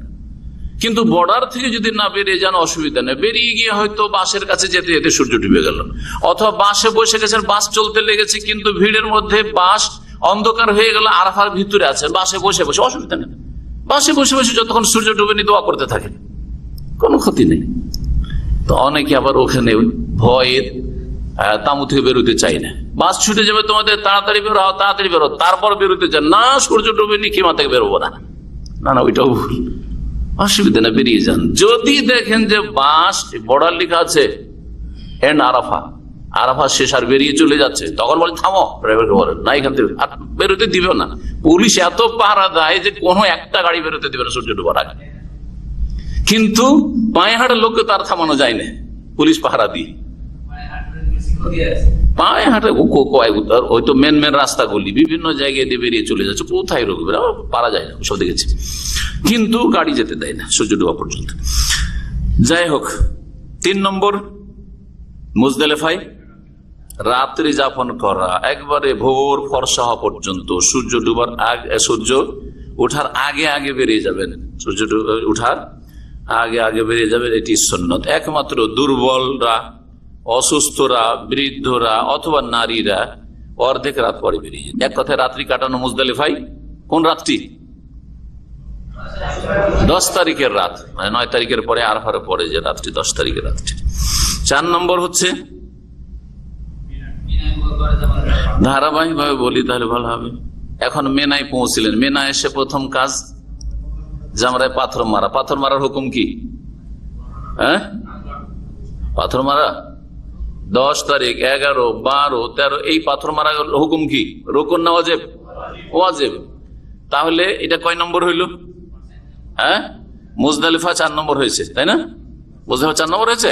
কিন্তু বর্ডার থেকে যদি না বেরিয়ে যান অসুবিধা নেই, বেরিয়ে গিয়ে হয়তো বাসের কাছে যেতে যেতে সূর্য ডুবে গেল, অথবা বাসে বসে গেছেন, বাস চলতে লেগেছে কিন্তু ভিড়ের মধ্যে বাস অন্ধকার হয়ে গেল, আরাফার ভিতরে আছেন, বাসে বসে বসে অসুবিধা নেই, বাসে বসে বসে যতক্ষণ সূর্য ডুবে নি দোয়া করতে থাকে, কোনো ক্ষতি নেই। তো অনেকে আবার ওখানে ভয়ে তাঁবু থেকে বেরোতে চাই না, বাস ছুটে যাবে তোমাদের, তাড়াতাড়ি বেরো, তাড়াতাড়ি বেরো, তারপর বেরোতে চান না, সূর্য ডুবে নি খিমা থেকে বেরোবো না, না না ওইটাও ভুল, অসুবিধা না, বেরিয়ে যান। যদি দেখেন যে বাস বর্ডার লেখা আছে এন্ড আরাফা, আরাফা শেষ আর বেরিয়ে চলে যাচ্ছে, তখন বলে থামো, ড্রাইভারকে বলেন না এখান থেকে আর বেরোতে দিবেও না। পুলিশ এত পাহারা দেয় যে কোনো একটা গাড়ি বেরোতে দিবে না সূর্য ডুবার আগে, কিন্তু পায়ে হাঁটার লোককে তার থামানো যায় না, পুলিশ পাহারা দিয়ে পায়ে হাঁটে ওই তো মেন রাস্তাগুলি বিভিন্ন জায়গায় দিয়ে বেরিয়ে চলে যাচ্ছে, কোথায় রোকবে, পারা যায় না, সব দেখেছি, কিন্তু গাড়ি যেতে দেয় না সূর্য ডোবা পর্যন্ত। যাই হোক, 3 নম্বর মুজদালিফায় রাত্রি যাপন করা, একবারে ভোর ফর্সা হওয়া পর্যন্ত, সূর্য ডুবার আগে, সূর্য ওঠার আগে আগে বেরিয়ে যাবেন, সূর্য ওঠার আগে আগে বেরিয়ে যাবেন, এটি সুন্নত। একমাত্র দুর্বলরা, অসুস্থরা, বৃদ্ধরা অথবা নারীরা অর্ধেক রাত পরে বেরিয়ে যায়। এক কথায় রাত্রি কাটানো মুজদালিফায় কোন রাত্রি? 10 তারিখের রাত, মানে 9 তারিখের পরে আরাফার পরে যে রাতটি, 10 তারিখের রাতটি। 4 নম্বর হচ্ছে, ধারাবাহিক ভাবে বলি তাহলে ভালো হবে। এখন মেনায় পৌঁছলেন, মেনায় এসে প্রথম কাজ জামরায় পাথর মারা। পাথর মারার হুকুম কি? হ্যাঁ, পাথর মারা 10 তারিখ, 11, 12, 13 এই পাথর মারা হুকুম কি? রুকুন না ওয়াজিব? ওয়াজিব। তাহলে এটা কয় নম্বর হইল? হ্যাঁ, মুজদালিফা 4 নম্বর হয়েছে, তাই না? মুজদালিফা 4 নম্বর হয়েছে।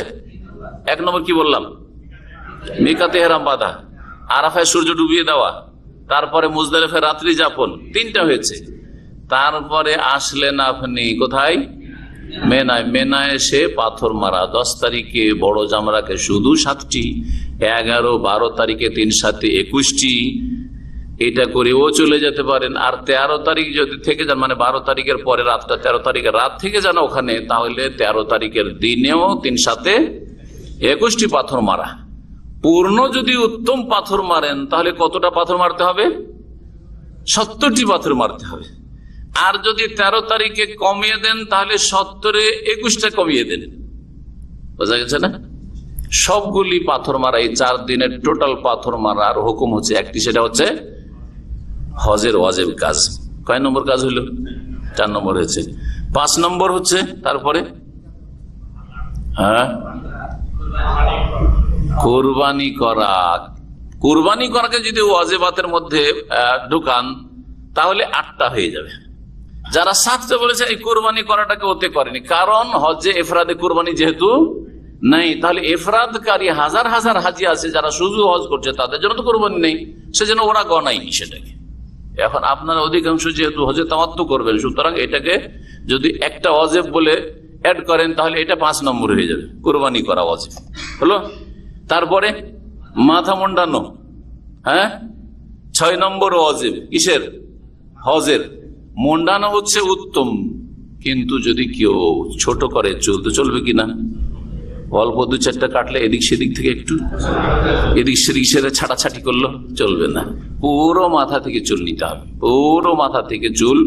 1 নম্বর কি বললাম? মিকাতে ইহরাম বাঁধা, আরাফায় সূর্য ডুবিয়ে দেওয়া, তারপরে মুজদালিফায় রাত্রি যাপন, 3টা হয়েছে। তারপরে আসলেন আপনি কোথায়? মেনায়। মেনায় এসে পাথর মারা 10 তারিখে বড় জামরাকে শুধু 7টি, 11, 12 তারিখে 3 7 21টি, এটা করেও চলে যেতে পারেন। আর 13 তারিখ যদি থেকে যান, মানে 12 তারিখের পরে রাতটা 13 তারিখের রাত থেকে যান ওখানে, তাহলে 13 তারিখের দিনেও 3 7 21টি পাথর মারা। পূর্ণ যদি উত্তম পাথর মারেন তাহলে কতটা পাথর মারতে হবে? 70টি পাথর মারতে হবে। আর যদি 13 তারিখে কমিয়ে দেন তাহলে 70-এ 21টা কমিয়ে দেন। বোঝা গেছে না? সবগুলি পাথর মারা, এই 4 দিনের টোটাল পাথর মারার হুকুম হচ্ছে একটি, সেটা হচ্ছে হজের ওয়াজিব কাজ। কয় নম্বর কাজ হইল? 4 নম্বর হয়েছে। 5 নম্বর হচ্ছে তারপরে, হ্যাঁ, কোরবানি করা। কোরবানি করাকে যদি ওয়াজিবাতের মধ্যে ঢুকান তাহলে 8টা হয়ে যাবে। যারা 7টা বলেছে এই কোরবানি করাটাকে ওতে করেনি, কারণ হজে এফরাদে কোরবানি যেহেতু নাই, তাহলে এফরাদকারী হাজার হাজার হাজি আছে যারা শুধু হজ করছে, তাদের জন্য তো কোরবানি নেই, সেজন্য ওরা গণায়নি সেটাকে। এখন আপনারা অধিকাংশ যেহেতু হজে তামাত্তু করবেন, সুতরাং এটাকে যদি একটা ওয়াজিব বলে অ্যাড করেন তাহলে এটা 5 নম্বর হয়ে যাবে, কোরবানি করা ওয়াজিব হলো। তারপরে মাথা মুন্ডানো, হ্যাঁ, 6 নম্বর ওয়াজিব। কিসের? হজের। মুন্ডানো হচ্ছে উত্তম, কিন্তু যদি কেউ ছোট করে চুল তো চলবে কিনা? অল্প 2-4টা কাটলে এদিক সেদিক থেকে একটু এদিক সেদিক সেরে ছাটাছাটি করলো চলবে না, পুরো মাথা থেকে চুল নিতে হবে, পুরো মাথা থেকে চুল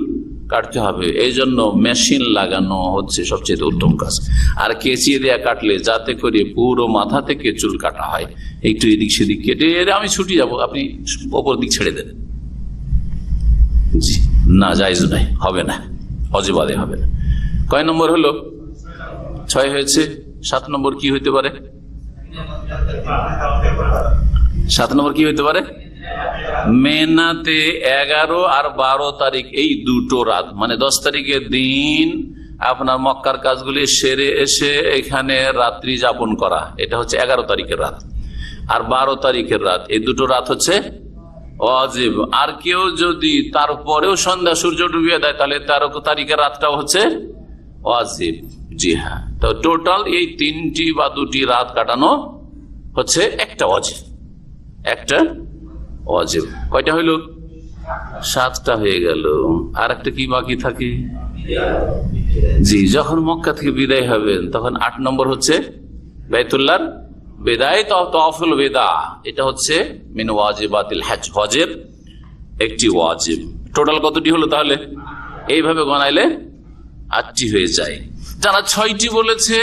কাটতে হবে। এই জন্য মেশিন লাগানো হচ্ছে সবচেয়ে উত্তম কাজ। আর কেচিয়ে দেয়া কাটলে যাতে করে পুরো মাথা থেকে চুল কাটা হয়, একটু এদিক সেদিক কেটে আমি ছুটি যাব, আপনি ওপর দিক ছেড়ে দেন, জি না, জায়েজ নাই, হবে না, অজিবাদে হবে না। কয় নম্বর হলো? 6 হয়েছে। 7 নম্বর কি হইতে পারে? 7 নম্বর কি হইতে পারে? মেনাতে 11 আর 12 তারিখ এই 2টো রাত, মানে 10 তারিখের দিন আপনার মক্কার কাজগুলি সেরে এসে এখানে রাত্রি যাপন করা, এটা হচ্ছে 11 তারিখের রাত। আর 12 তারিখের রাত, এই 2টো রাত হচ্ছে ওয়াজিব। আর কেউ যদি তারপরেও সন্ধ্যা সূর্য ডুবিয়ে দেয় তাহলে 13 তারিখের রাতটাও হচ্ছে ওয়াজিব। জি হ্যাঁ, তো টোটাল এই 3টি বা 2টি রাত কাটানো হচ্ছে একটা ওয়াজিব, একটা ওয়াজিব। কয়টা হইল? 7টা হয়ে গেল। আর একটা কি বাকি থাকে? জি, যখন মক্কা থেকে বিদায় হবেন তখন 8 নম্বর হচ্ছে বাইতুল্লাহর বিদায়, তাওয়াফুল বিদা। এটা হচ্ছে মিন ওয়াজিবাতিল হজ, হজের একটি ওয়াজিব। টোটাল কতটি হলো তাহলে? এইভাবে গণাইলে 8টি হয়ে যায়। যারা 6টি বলেছে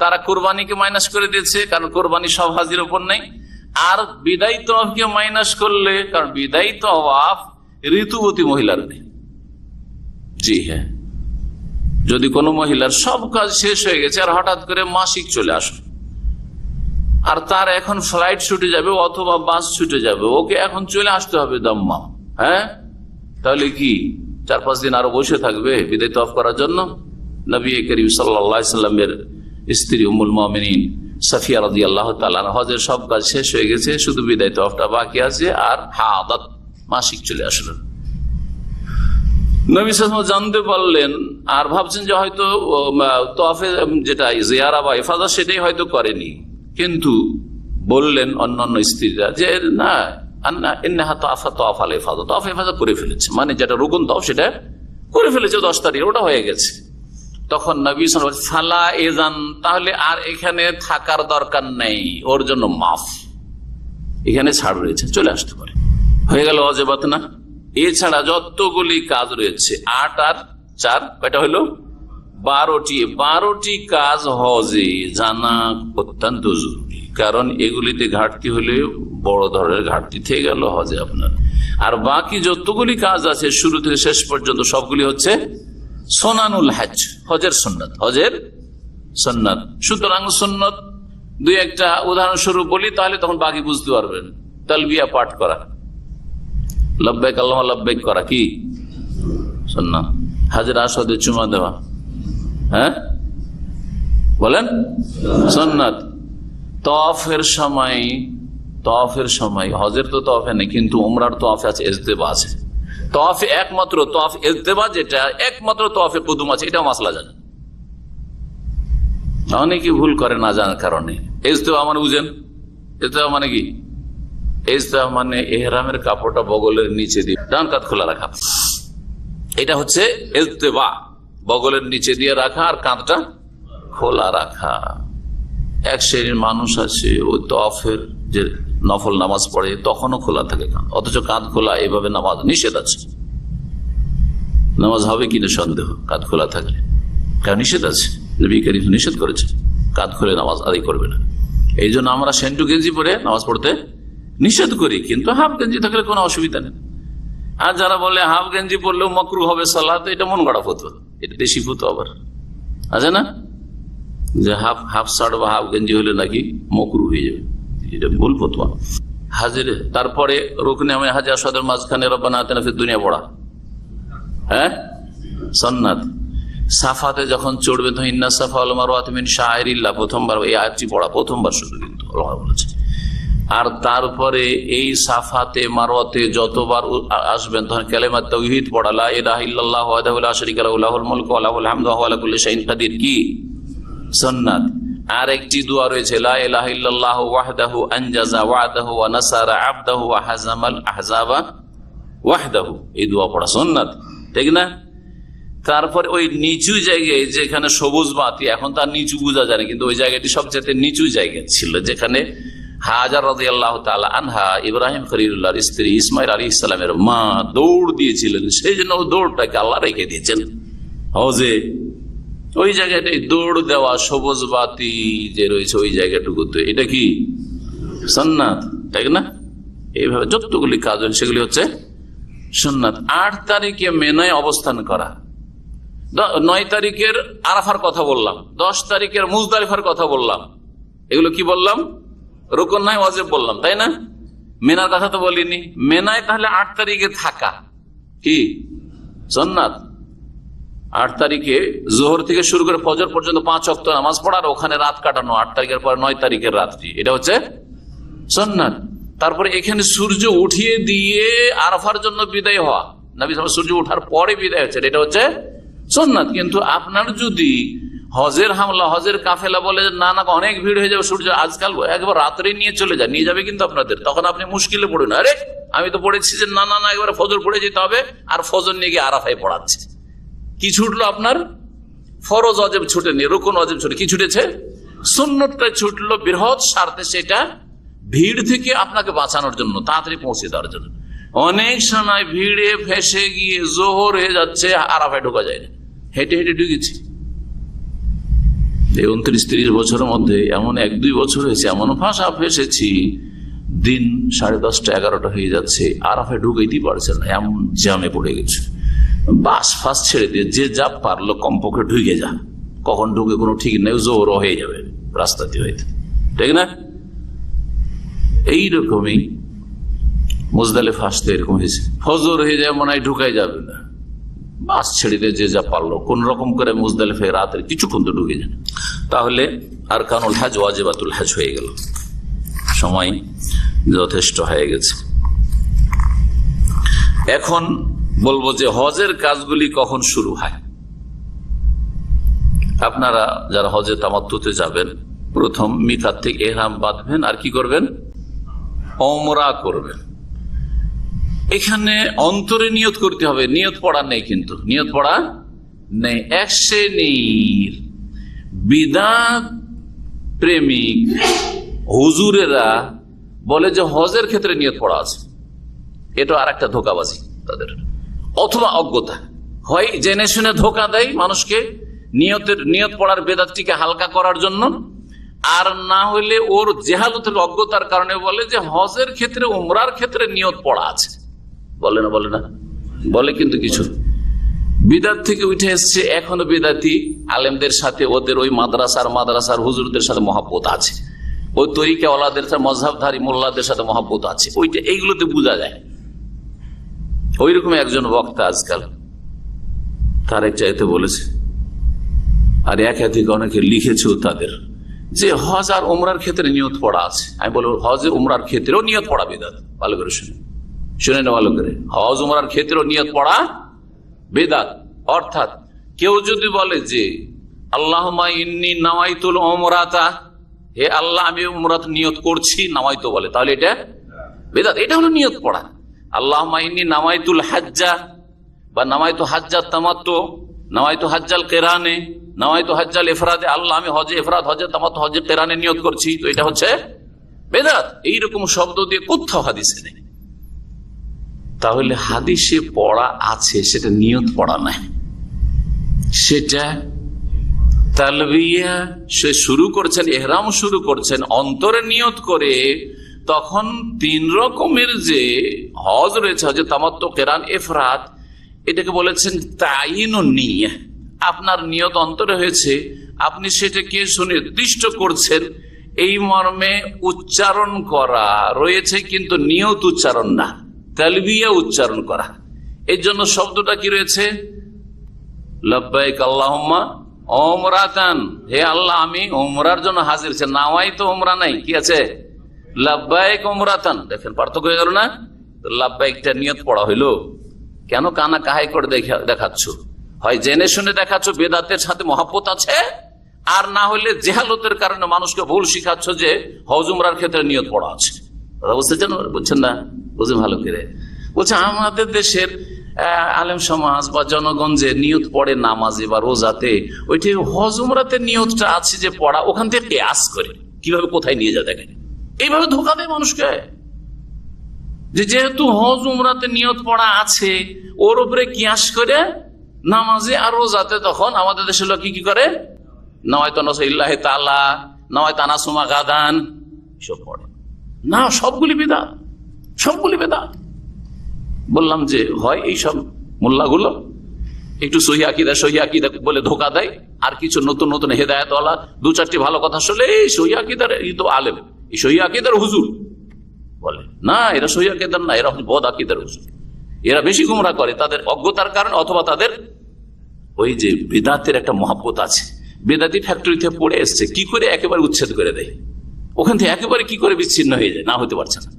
তারা কোরবানিকে মাইনাস করে দিয়েছে, কারণ কোরবানি সব হাজির উপর নেই। আর বিদায়ী তওয়াফকে মাইনাস করলে, কারণ বিদায়ী তওয়াফ ঋতুবতী মহিলার নেই। জি হ্যাঁ, যদি কোনো মহিলার সব কাজ শেষ হয়ে গেছে আর হঠাৎ করে মাসিক চলে আসে, আর তার এখন ফ্লাইট ছুটে যাবে অথবা বাস ছুটে যাবে, ওকে এখন চলে আসতে হবে দাম্মাম, হ্যাঁ, তাহলে কি 4-5 দিন আরো বসে থাকবে বিদায় তওয়াফ করার জন্য? নবী করিম সাল্লাল্লাহু আলাইহি ওয়াসাল্লামের স্ত্রী উম্মুল মুমিনিন সাফিয়া রাদিয়াল্লাহু তাআলা হজের সব কাজ শেষ হয়ে গেছে, শুধু বিদায় তওয়াফটা বাকি আছে, আর হাদাত মাসিক চলে আসলো। নবী সাল্লাল্লাহু আলাইহি ওয়াসাল্লাম জানতে পারলেন আর ভাবছেন যে হয়তো তওয়াফে যেটা জিয়ারা বা ইফাদা সেটাই হয়তো করেনি, কিন্তু বললেন অন্যান্য স্ত্রীরা যে না, ইন্নাহা তাওয়াফ আল ইফাদা, তাওয়াফ ইফাদা করে ফেলেছে, মানে যেটা রুকুন তাওয়াফ সেটা করে ফেলেছে 10 তারিখ, ওটা হয়ে গেছে। তখন নবী সাল্লাল্লাহু আলাইহি ওয়াসাল্লাম ফালা এজান, তাহলে আর এখানে থাকার দরকার নেই, ওর জন্য মাফ, এখানে ছাড় রয়েছে, চলে আসতে পারে। হয়ে গেল ওয়াজিবাত না? এছাড়া যতগুলি কাজ রয়েছে 8 আর 4 কয়টা হইল 12টি কাজ হজে জানা অত্যন্ত জরুরি, কারণ এগুলিতে ঘাটতি হলে বড় ধরনের ঘাটতি থেকে গেল হজে আপনার। আর বাকি যতগুলি কাজ আছে শুরু থেকে শেষ পর্যন্ত সবগুলি হচ্ছে সুনানুল হজ, হজের সুন্নাত, হজের সুন্নাত। সুতরাং সুন্নাত দুই একটা উদাহরণস্বরূপ বলি, তাহলে তখন বাকি বুঝতে পারবেন। তালবিয়া পাঠ করা, লব্বাইক আল্লাহুম্মা লব্বাইক করা কি সুন্নাত। হাজরে আসওয়াদে চুমা দেওয়া, হ্যাঁ বলেন সুন্নাত। তওয়াফের সময় হজের তো তওয়াফে নেই, কিন্তু উমরার তওয়াফে আছে, ইজতিবা আছে। তওয়াফে একমাত্র তওয়াফ ইজতিবা যেটা একমাত্র তওয়াফে কুদুম আছে, এটা মাসলা জানেন, অনেকে ভুল করে না জানার কারণে। ইজতিবা মানে বুঝেন, ইজতিবা মানে কি? ইজতিবা মানে ইহরামের কাপড়টা বগলের নিচে দিয়ে ডান কাঁধ খোলা রাখা, এটা হচ্ছে ইজতিবা। বগলের নিচে দিয়ে রাখা আর কাঁধটা খোলা রাখা। এক শ্রেণীর মানুষ আছে ওই তওয়াফের যে নফল নামাজ পড়ে তখনও খোলা থাকে কাঁধ, অথচ কাঁধ খোলা এভাবে নামাজ নিষেধ আছে। নামাজ হবে কিনা সন্দেহ কাঁধ খোলা থাকলে, কারণ নিষেধ আছে, নবী কারীম নিষেধ করেছে কাঁধ খুলে নামাজ আদায় করবে না। এই জন্য আমরা সেন্টু গেঞ্জি পরে নামাজ পড়তে নিষেধ করি, কিন্তু হাফ গেঞ্জি থাকলে কোনো অসুবিধা নেই। আর যারা বলে হাফ গেঞ্জি পরলেও মাকরুহ হবে সালাত, এটা মন গড়া ফতোয়া, এটা দেশি ফতোয়া আবার আছে না, যে হাফ শার্ট বা হাফ গেঞ্জি হলে নাকি মাকরুহ হয়ে যাবে, এটা ভুল ফতোয়া। হাজিরে তারপরে রুকনে হাজে আসওয়াদের মাঝখানে রব্বানা আতিনা ফিদ দুনিয়া পড়া, হ্যাঁ সুন্নাত। সাফাতে যখন চড়বে তো ইন্না সাফা ওয়াল মারওয়াতা মিন শাআইরিল্লাহ, প্রথমবার এই আয়াতটি পড়া, প্রথমবার শুধু, কিন্তু আল্লাহ বলেছে। আর তারপরে এই সাফাতে মারওয়াতে যতবার আসবেন তখন কালেমা তাওহীদ পড়া, লা ইলাহা ইল্লাল্লাহু ওয়াহদাহু লা শারীকা লাহু লাহুল মুলকু ওয়া লাহুল হামদু ওয়া হুয়া আলা কুল্লি শাইইন কাদির, কি সুন্নাত। আর একটি দোয়া রয়েছে, লা ইলাহা ইল্লাল্লাহু ওয়াহদাহু আনজাযা ওয়া'দাহু ওয়া নাসারা আবদাহু ওয়া হাযামাল আহযাবা ওয়াহদাহু, এই দোয়া পড়া সুন্নাত, ঠিক না? তারপর ওই নিচু জায়গায় যেখানে সবুজ বাতি, এখন তার নিচু বোঝা যায় না, কিন্তু ওই জায়গাটি সবচেয়ে নিচু জায়গা ছিল, যেখানে হাজার রাদিয়াল্লাহু তাআলা আনহা ইব্রাহিম খলিলুল্লাহর স্ত্রী ইসমাইল আলাইহিস সালামের মা দৌড় দিয়েছিলেন, সেই জন্য দৌড়টাকে আল্লাহ রেখে দিয়েছেন হজে। ওই জায়গাটাই দৌড় দেওয়া, সবুজ বাতি যে রয়েছে ওই জায়গাটুকুতে, এটা কি সুন্নাত, তাই না? এইভাবে যতগুলি কাজ সেগুলি হচ্ছে সুন্নাত। 8 তারিখে মিনায় অবস্থান করা, 9 তারিখের আরাফার কথা বললাম, 10 তারিখের মুজদালিফার কথা বললাম, এগুলো কি বললাম? রুকন নাই ওয়াজিব বললাম, তাই না? মিনার কথা তো বলিনি। মিনায় তাহলে 8 তারিখে থাকা কি সুন্নাত। 8 তারিখে জোহর থেকে শুরু করে ফজর পর্যন্ত 5 ওয়াক্ত নামাজ পড়ার, ওখানে রাত কাটানো 8 তারিখের পর 9 তারিখের রাত্রি, এটা হচ্ছে সুন্নাত। তারপরে এখানে সূর্য উঠিয়ে দিয়ে আরাফার জন্য বিদায় হওয়া, নবী সাল্লাল্লাহু আলাইহি ওয়াসাল্লাম সূর্য ওঠার পরে বিদায় হচ্ছে, এটা হচ্ছে সুন্নাত। কিন্তু আপনার যদি হজের হামলা, হজের কাফেলা বলে না না অনেক ভিড় হয়ে যাবে, সূর্য আজকাল একবার রাত্রে নিয়ে চলে যায়, নিয়ে যাবে কিন্তু আপনাদের, তখন আপনি মুশকিলে পড়ুন। আরে আমি তো পড়েছি যে না না না একবার ফজর পড়ে যেতে হবে, আর ফজর নিয়ে গিয়ে আরাফায় পড়াচ্ছে। কি ছুটলো আপনার? ফরজ ওয়াজিব ছুটেনি, রুকন ওয়াজিব ছুটে, কি ছুটেছে? সুন্নতটা ছুটলো বৃহৎ স্বার্থে, সেটা ভিড় থেকে আপনাকে বাঁচানোর জন্য, তাড়াতাড়ি পৌঁছে দেওয়ার জন্য। অনেক সময় ভিড়ে ফেসে গিয়ে জোহর হয়ে যাচ্ছে, আরাফায় ঢোকা যায় না, হেঁটে হেঁটে ঢুকেছি। এই 29-30 বছরের মধ্যে এমন 1-2 বছর হয়েছে, এমন ভাষা ফেসেছি, দিন 10:30 11টা হয়ে যাচ্ছে, আরাফায় ঢুকাইতেই পারছে না, এমন জ্যামে পড়ে গেছে। বাস ফাস ছেড়ে দিয়ে যে যা পারলো কমপক্ষে ঢুকে যা, কখন ঢুকে কোনো ঠিক নেই, জোর হয়ে যাবে রাস্তা দিয়ে হইতে, ঠিক না? এইরকমই মুজদালিফা আসতে এরকম হয়েছে, ফজর হয়ে যায় মনে হয় ঢুকাই যাবে না, বাস ছেড়ে দিয়ে যে যা পারলো কোন রকম করে মুজদালিফায় রাতের কিছুক্ষণ তো ঢুকে যায়। তাহলে আরকানুল হজ ওয়াজিবাতুল হজ হয়ে গেল, সময় যথেষ্ট হয়ে গেছে। এখন বলবো যে হজের কাজগুলি কখন শুরু হয়। আপনারা যারা হজে তামাত্তুতে যাবেন, প্রথম মিকাত থেকে ইহরাম বাঁধবেন, আর কি করবেন? ওমরা করবেন। এখানে অন্তরে নিয়ত করতে হবে, নিয়ত পড়া নেই, কিন্তু নিয়ত পড়া নেই। এক শ্রেণীর বিদআত প্রেমিক হুজুরেরা বলে যে হজের ক্ষেত্রে নিয়ত পড়া আছে, এটা আর একটা ধোঁকাবাজি তাদের, অথবা অজ্ঞতা। হয় জেনে শুনে ধোকা দেয় মানুষকে নিয়ত পড়ার বেদাতটিকে হালকা করার জন্য, আর না হইলে ওর জেহালতের অজ্ঞতার কারণে বলে যে হজের ক্ষেত্রে উমরার ক্ষেত্রে নিয়ত পড়া আছে। বলে না বলে, কিন্তু কিছু বিদাত থেকে উঠে এসছে। এখনো বিদাতি আলেমদের সাথে ওদের ওই মাদ্রাসার হুজুরদের সাথে মহব্বত আছে, ওই তরিকা ওয়ালাদের সাথে মযহাবধারী মোল্লাদের সাথে মহব্বত আছে, ওইটা এইগুলোতে বোঝা যায়। ওই রকম একজন বক্তা আজকাল তার এক চাইতে বলেছে, আর একাধিক অনেকে লিখেছেও তাদের, যে হজ আর উমরার ক্ষেত্রে নিয়ত পড়া আছে। আমি বলবো হজ উমরার ক্ষেত্রেও নিয়ত পড়া বিদাত। ভালো করে শুনে না, ভালো করে, হজ উমরার ক্ষেত্রেও নিয়ত পড়া বেদাত। অর্থাৎ কেউ যদি বলে যে আল্লাহুম্মা ইন্নী নাওয়াইতুল উমরাতা, হে আল্লাহ আমি উমরাত নিয়ত করছি, নাওয়াইতু বলে, তাহলে এটা বেদাত। এটা হলো নিয়ত পড়া। আল্লাহুম্মা ইন্নী নাওয়াইতুল হাজ্জা বা নাওয়াইতু হাজ্জাত তামাত্তু, নাওয়াইতু হাজ্জাল কিরানে, নাওয়াইতু হাজ্জাল ইফরাদে, আল্লাহ আমি হজে ইফরাদ, হজে তামাত্তু, হজে কিরানে নিয়ত করছি, তো এটা হচ্ছে বেদাত। এইরকম শব্দ দিয়ে কোথাও হাদিসে নেই। তাহলে হাদিসে পড়া আছে, সেটা নিয়ত পড়া নাই, সেটা তালবিয়া সে শুরু করছেন, ইহরাম শুরু করছেন অন্তরে নিয়ত করে, তখন তিন রকমের যে হজ রয়েছে, হজে তামাত্তু, কিরান, ইফরাদ, এটাকে বলেছেন তাইনুন নিয়্যাহ। আপনার নিয়ত অন্তরে হয়েছে, আপনি সেটাকে সুনির্দিষ্ট করছেন, এই মর্মে উচ্চারণ করা রয়েছে, কিন্তু নিয়ত উচ্চারণ না, তালবিয়া উচ্চারণ করা। এর জন্য শব্দটা কি রয়েছে? লব্বাইক আল্লাহুম্মা উমরাতান, হে আল্লাহ আমি উমরার জন্য হাজির। নাওয়াই তো উমরা নাই, কি আছে? লব্বাইক উমরাতান। দেখেন পার্থক্য হয়ে গেল না? লব্বাইকটা নিয়ত পড়া হইলো, কেন কানা কাহাই করে দেখাচ্ছ? হয় জেনে শুনে দেখাচ্ছ, বেদাতের সাথে মহব্বত আছে, আর না হলে জেহালতের কারণে মানুষকে ভুল শিখাচ্ছ যে হজ উমরার ক্ষেত্রে নিয়ত পড়া আছে। কথা বুঝতেছেন? বুঝছেন না? বুঝে ভালো করে বলছে, আমাদের দেশের আলেম সমাজ বা জনগণ যে নিয়ত পড়ে নামাজে বা রোজাতে, ওইটি হজ উমরাতে নিয়তটা আছে যে পড়া, ওখান থেকে কিয়াস করে কিভাবে কোথায় নিয়ে যায় দেখেন। এইভাবে ধোকা দেয় মানুষকে, যে যেহেতু হজ উমরাতে নিয়ত পড়া আছে, ওর উপরে কিয়াস করে নামাজে আর রোজাতে তখন আমাদের দেশের লোক কি করে, নাওয়াইতু নাসরিল্লাহি তাআলা, নাওয়াইতু আনাসুমা গাদান, সব পড়ে না। সবগুলি বিদআত, সবগুলি বেদাত। বললাম যে হয় এইসব মোল্লাগুলো একটু সহিহ আকীদা বলে ধোকা দেয়, আর কিছু নতুন নতুন হেদায়েতওয়ালা দু চারটি ভালো কথা শুনলে এই সহিহ আকীদার, এই তো আলেম, এই সহিহ আকীদার হুজুর বলে না, এরা সহিহ আকীদার না, এরা বদ আকীদার হুজুর। এরা বেশি গুমরাহ করে তাদের অজ্ঞতার কারণে, অথবা তাদের ওই যে বেদাতের একটা মহব্বত আছে, বেদাতি ফ্যাক্টরিতে পড়ে এসছে, কি করে একেবারে উচ্ছেদ করে দেয়, ওখান থেকে একেবারে কি করে বিচ্ছিন্ন হয়ে যায়, না হতে পারছে না,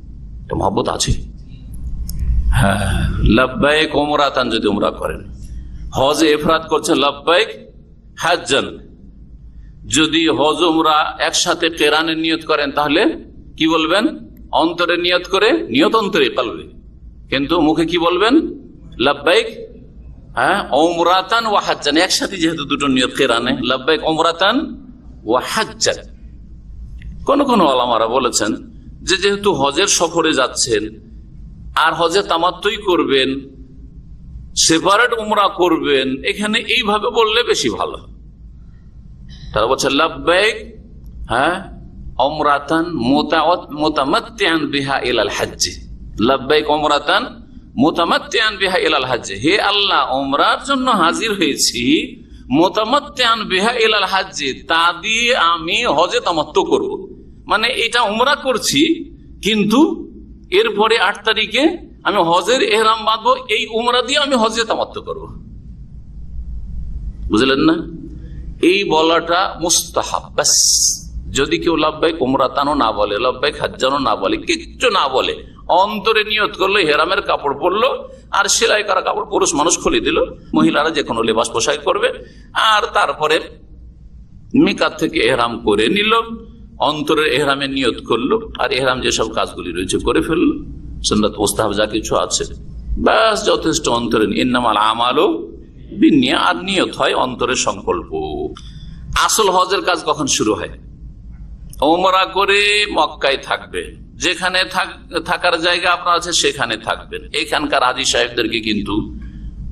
একটা মহব্বত আছে। হ্যাঁ, লব্বাইক উমরাতান যদি উমরা করেন, হজে ইফরাদ করছেন লব্বাইক হাজ্জান, যদি হজ উমরা একসাথে কিরানের নিয়ত করেন তাহলে কি বলবেন? অন্তরে নিয়ত করে, নিয়ত অন্তরে কলবে, কিন্তু মুখে কি বলবেন? লব্বাইক হ্যাঁ উমরাতান ওয়া হাজ্জান, একসাথে যেহেতু দুটো নিয়ত কিরানে, লব্বাইক উমরাতান ওয়া হাজ্জান। কোন কোন ওলামারা বলেছেন যে যেহেতু হজের সফরে যাচ্ছেন আর হজে তামাত্তুই করবেন, সেপারেট উমরা করবেন, এখানে এইভাবে বললে বেশি ভালো। তারা বলছে লাব্বাইক হ্যাঁ উমরাতান মুতামাত্তিআন বিহা ইলাল হজ্জ, লাব্বাইক উমরাতান মুতামাত্তিআন বিহা ইলাল হজ্জ, হে আল্লাহ উমরার জন্য হাজির হয়েছি, মুতামাত্তিআন বিহা ইলাল হজ্জ, তা দিয়ে আমি হজে তামাত্তু করব। মানে এটা উমরা করছি, কিন্তু এরপরে 8 তারিখে আমি হজের ইহরাম বাঁধবো, এই উমরা দিয়ে আমি হজে তামাত্তু করব। বুঝলেন না? এই বলাটা মুস্তাহাব। বাস, যদি কেউ লাব্বাইক উমরাতানও না বলে, লাব্বাইক হাজ্জানও না বলে, কিচ্ছু না বলে, অন্তরে নিয়ত করলো, হেরামের কাপড় পরলো, আর সেলাই করা কাপড় পুরুষ মানুষ খুলে দিল, মহিলারা যে কোনো লেবাস পোশাক করবে, আর তারপরে মিকাত থেকে এহরাম করে নিল, অন্তরের এহরামের নিয়ত করলো, আর এহরাম যেসব কাজগুলি রয়েছে করে ফেললো, সুন্নাত মুস্তাহাব যা কিছু আছে, ব্যাস যথেষ্ট। অন্তরে ইন্নামাল আমালু বিন্নিয়াত, আর নিয়ত হয় অন্তরের সংকল্প। আসল হজের কাজ কখন শুরু হয়? ওমরা করে মক্কায় থাকবে, যেখানে থাকার জায়গা আপনার আছে সেখানে থাকবেন। এখানকার হাজী সাহেবদেরকে কিন্তু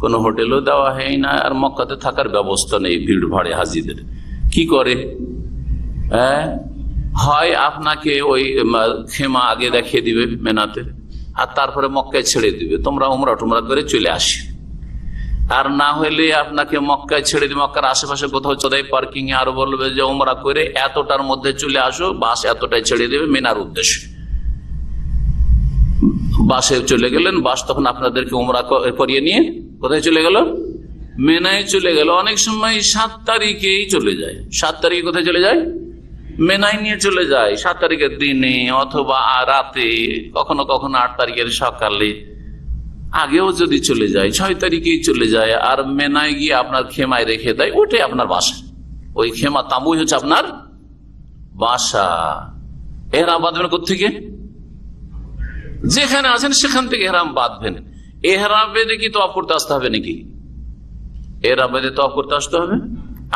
কোনো হোটেলও দেওয়া হয় না, আর মক্কাতে থাকার ব্যবস্থা নেই ভিড় ভাড়ে হাজিদের। কি করে? হয় আপনাকে ওই খেমা আগে দেখিয়ে দিবে মেনাতে, আর তারপরে মক্কায় ছেড়ে দিবে, তোমরা উমরা টুমরা করে চলে আসি। আর না হলে আপনাকে মক্কায় ছেড়ে দিবে, মক্কার আশেপাশে কোথাও চোদাই পার্কিং এ, আরো বলবে যে উমরা করে এতটার মধ্যে চলে আসো, বাস এতটাই ছেড়ে দেবে মেনার উদ্দেশ্যে। বাসে চলে গেলেন, বাস তখন আপনাদেরকে উমরা করিয়ে নিয়ে কোথায় চলে গেল? মেনায় চলে গেল। অনেক সময় 7 তারিখেই চলে যায়। 7 তারিখে কোথায় চলে যায়? মেনায় নিয়ে চলে যায় 7 তারিখের দিনে, অথবা রাতে, কখনো কখনো 8 তারিখের সকালে, আগেও যদি চলে যায় 6 তারিখেই চলে যায়, আর মেনায় গিয়ে আপনার খেমায় রেখে দেয়। ওটাই আপনার বাসা, ওই খেমা তাঁবুই হচ্ছে আপনার বাসা। এহরাম বাঁধবেন কোত্থেকে? যেখানে আছেন সেখান থেকে এহরাম বাঁধবেন। এহরাম বেঁধে কি তওয়াফ করতে আসতে হবে নাকি? এহরাম বেঁধে তওয়াফ করতে আসতে হবে।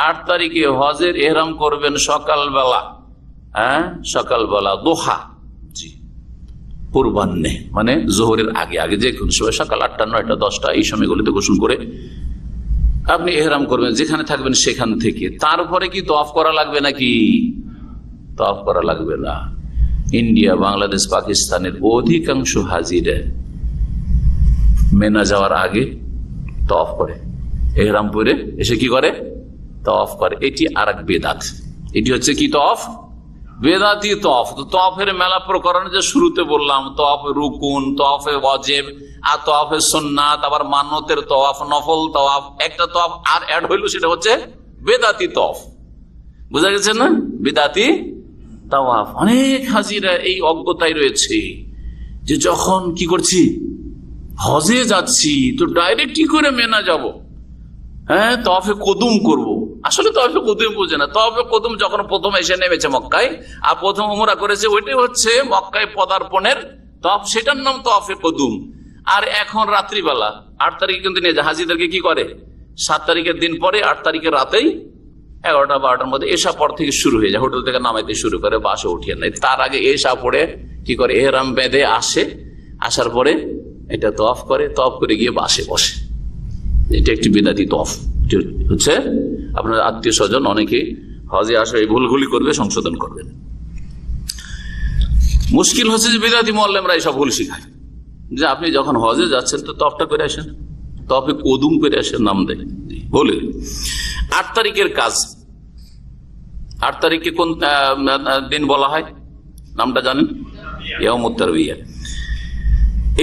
8 তারিখে হজের এহরাম করবেন সকালবেলা, সকালবেলা দোহা, জি, পূর্বাহ্নে, মানে জোহরের আগে আগে, যে কোন সময়, সকাল 8টা 9টা 10টা, এই সময়গুলিতে গোসল করে আপনি এহরাম করবেন যেখানে থাকবেন সেখান থেকে। তারপরে কি তওয়াফ করা লাগবে নাকি? তওয়াফ করা লাগবে না। ইন্ডিয়া, বাংলাদেশ, পাকিস্তানের অধিকাংশ হাজিরা মেনা যাওয়ার আগে তওয়াফ করে, এহরাম পরে এসে কি করে? তওয়াফ করে। এটি আর এক বেদাত। এটি হচ্ছে কি? তওয়াফ, বেদাতি তওয়াফ। তো তওয়াফের মেলা প্রকরণ যে শুরুতে বললাম, তওয়াফে রুকুন, তওয়াফে ওয়াজিব, আর তওয়াফে সুন্নাত, আবার মান্নতের তওয়াফ, নফল তওয়াফ, একটা তওয়াফ আর অ্যাড হইল, সেটা হচ্ছে বেদাতি তওয়াফ। বুঝা গেছে না? বেদাতি তাওয়াফ। অনেক হাজিরা এই অজ্ঞতায় রয়েছে যে যখন কি করছি, হজে যাচ্ছি, তো ডাইরেক্ট কি করে মেনা যাব, তওয়াফে কদুম করব। আসলে তওয়াফে কদুম বোঝে না। তওয়াফে কদুম যখন প্রথম এসে নেমেছে মক্কায়, আর প্রথম উমরা করেছে, ওইটাই হচ্ছে মক্কায় পদার্পণের তওয়াফ, সেটার নাম তওয়াফে কদুম। আর এখন রাত্রিবেলা 8 তারিখে কিন্তু নিয়ে যায় হাজিদেরকে, কি করে 7 তারিখের দিন পরে 8 তারিখের রাতেই 11টা 12টার মধ্যে এশা পর থেকে শুরু হয়ে যায়, হোটেল থেকে নামাইতে শুরু করে, বাসে উঠিয়ে নেয়। তার আগে এশা পড়ে কি করে, এহরাম বেঁধে আসে, আসার পরে এটা তওয়াফ করে, তওয়াফ করে গিয়ে বাসে বসে। এটা একটি বিদাতি তওয়াফ হচ্ছে। আপনার আত্মীয় স্বজন অনেকে হজে আসে, এই ভুলগুলি করবে, সংশোধন করবেন। মুশকিল হচ্ছে যে বিদাতি মুআল্লিমরা এইসব ভুল শিখায়, যে আপনি যখন হজে যাচ্ছেন তো তওয়াফটা করে আসেন, তওয়াফে কদুম করে আসেন, নাম দেয় বলে। 8 তারিখের কাজ, 8 তারিখে কোন দিন বলা হয়, নামটা জানেন? ইয়াউমুত তারবিয়া।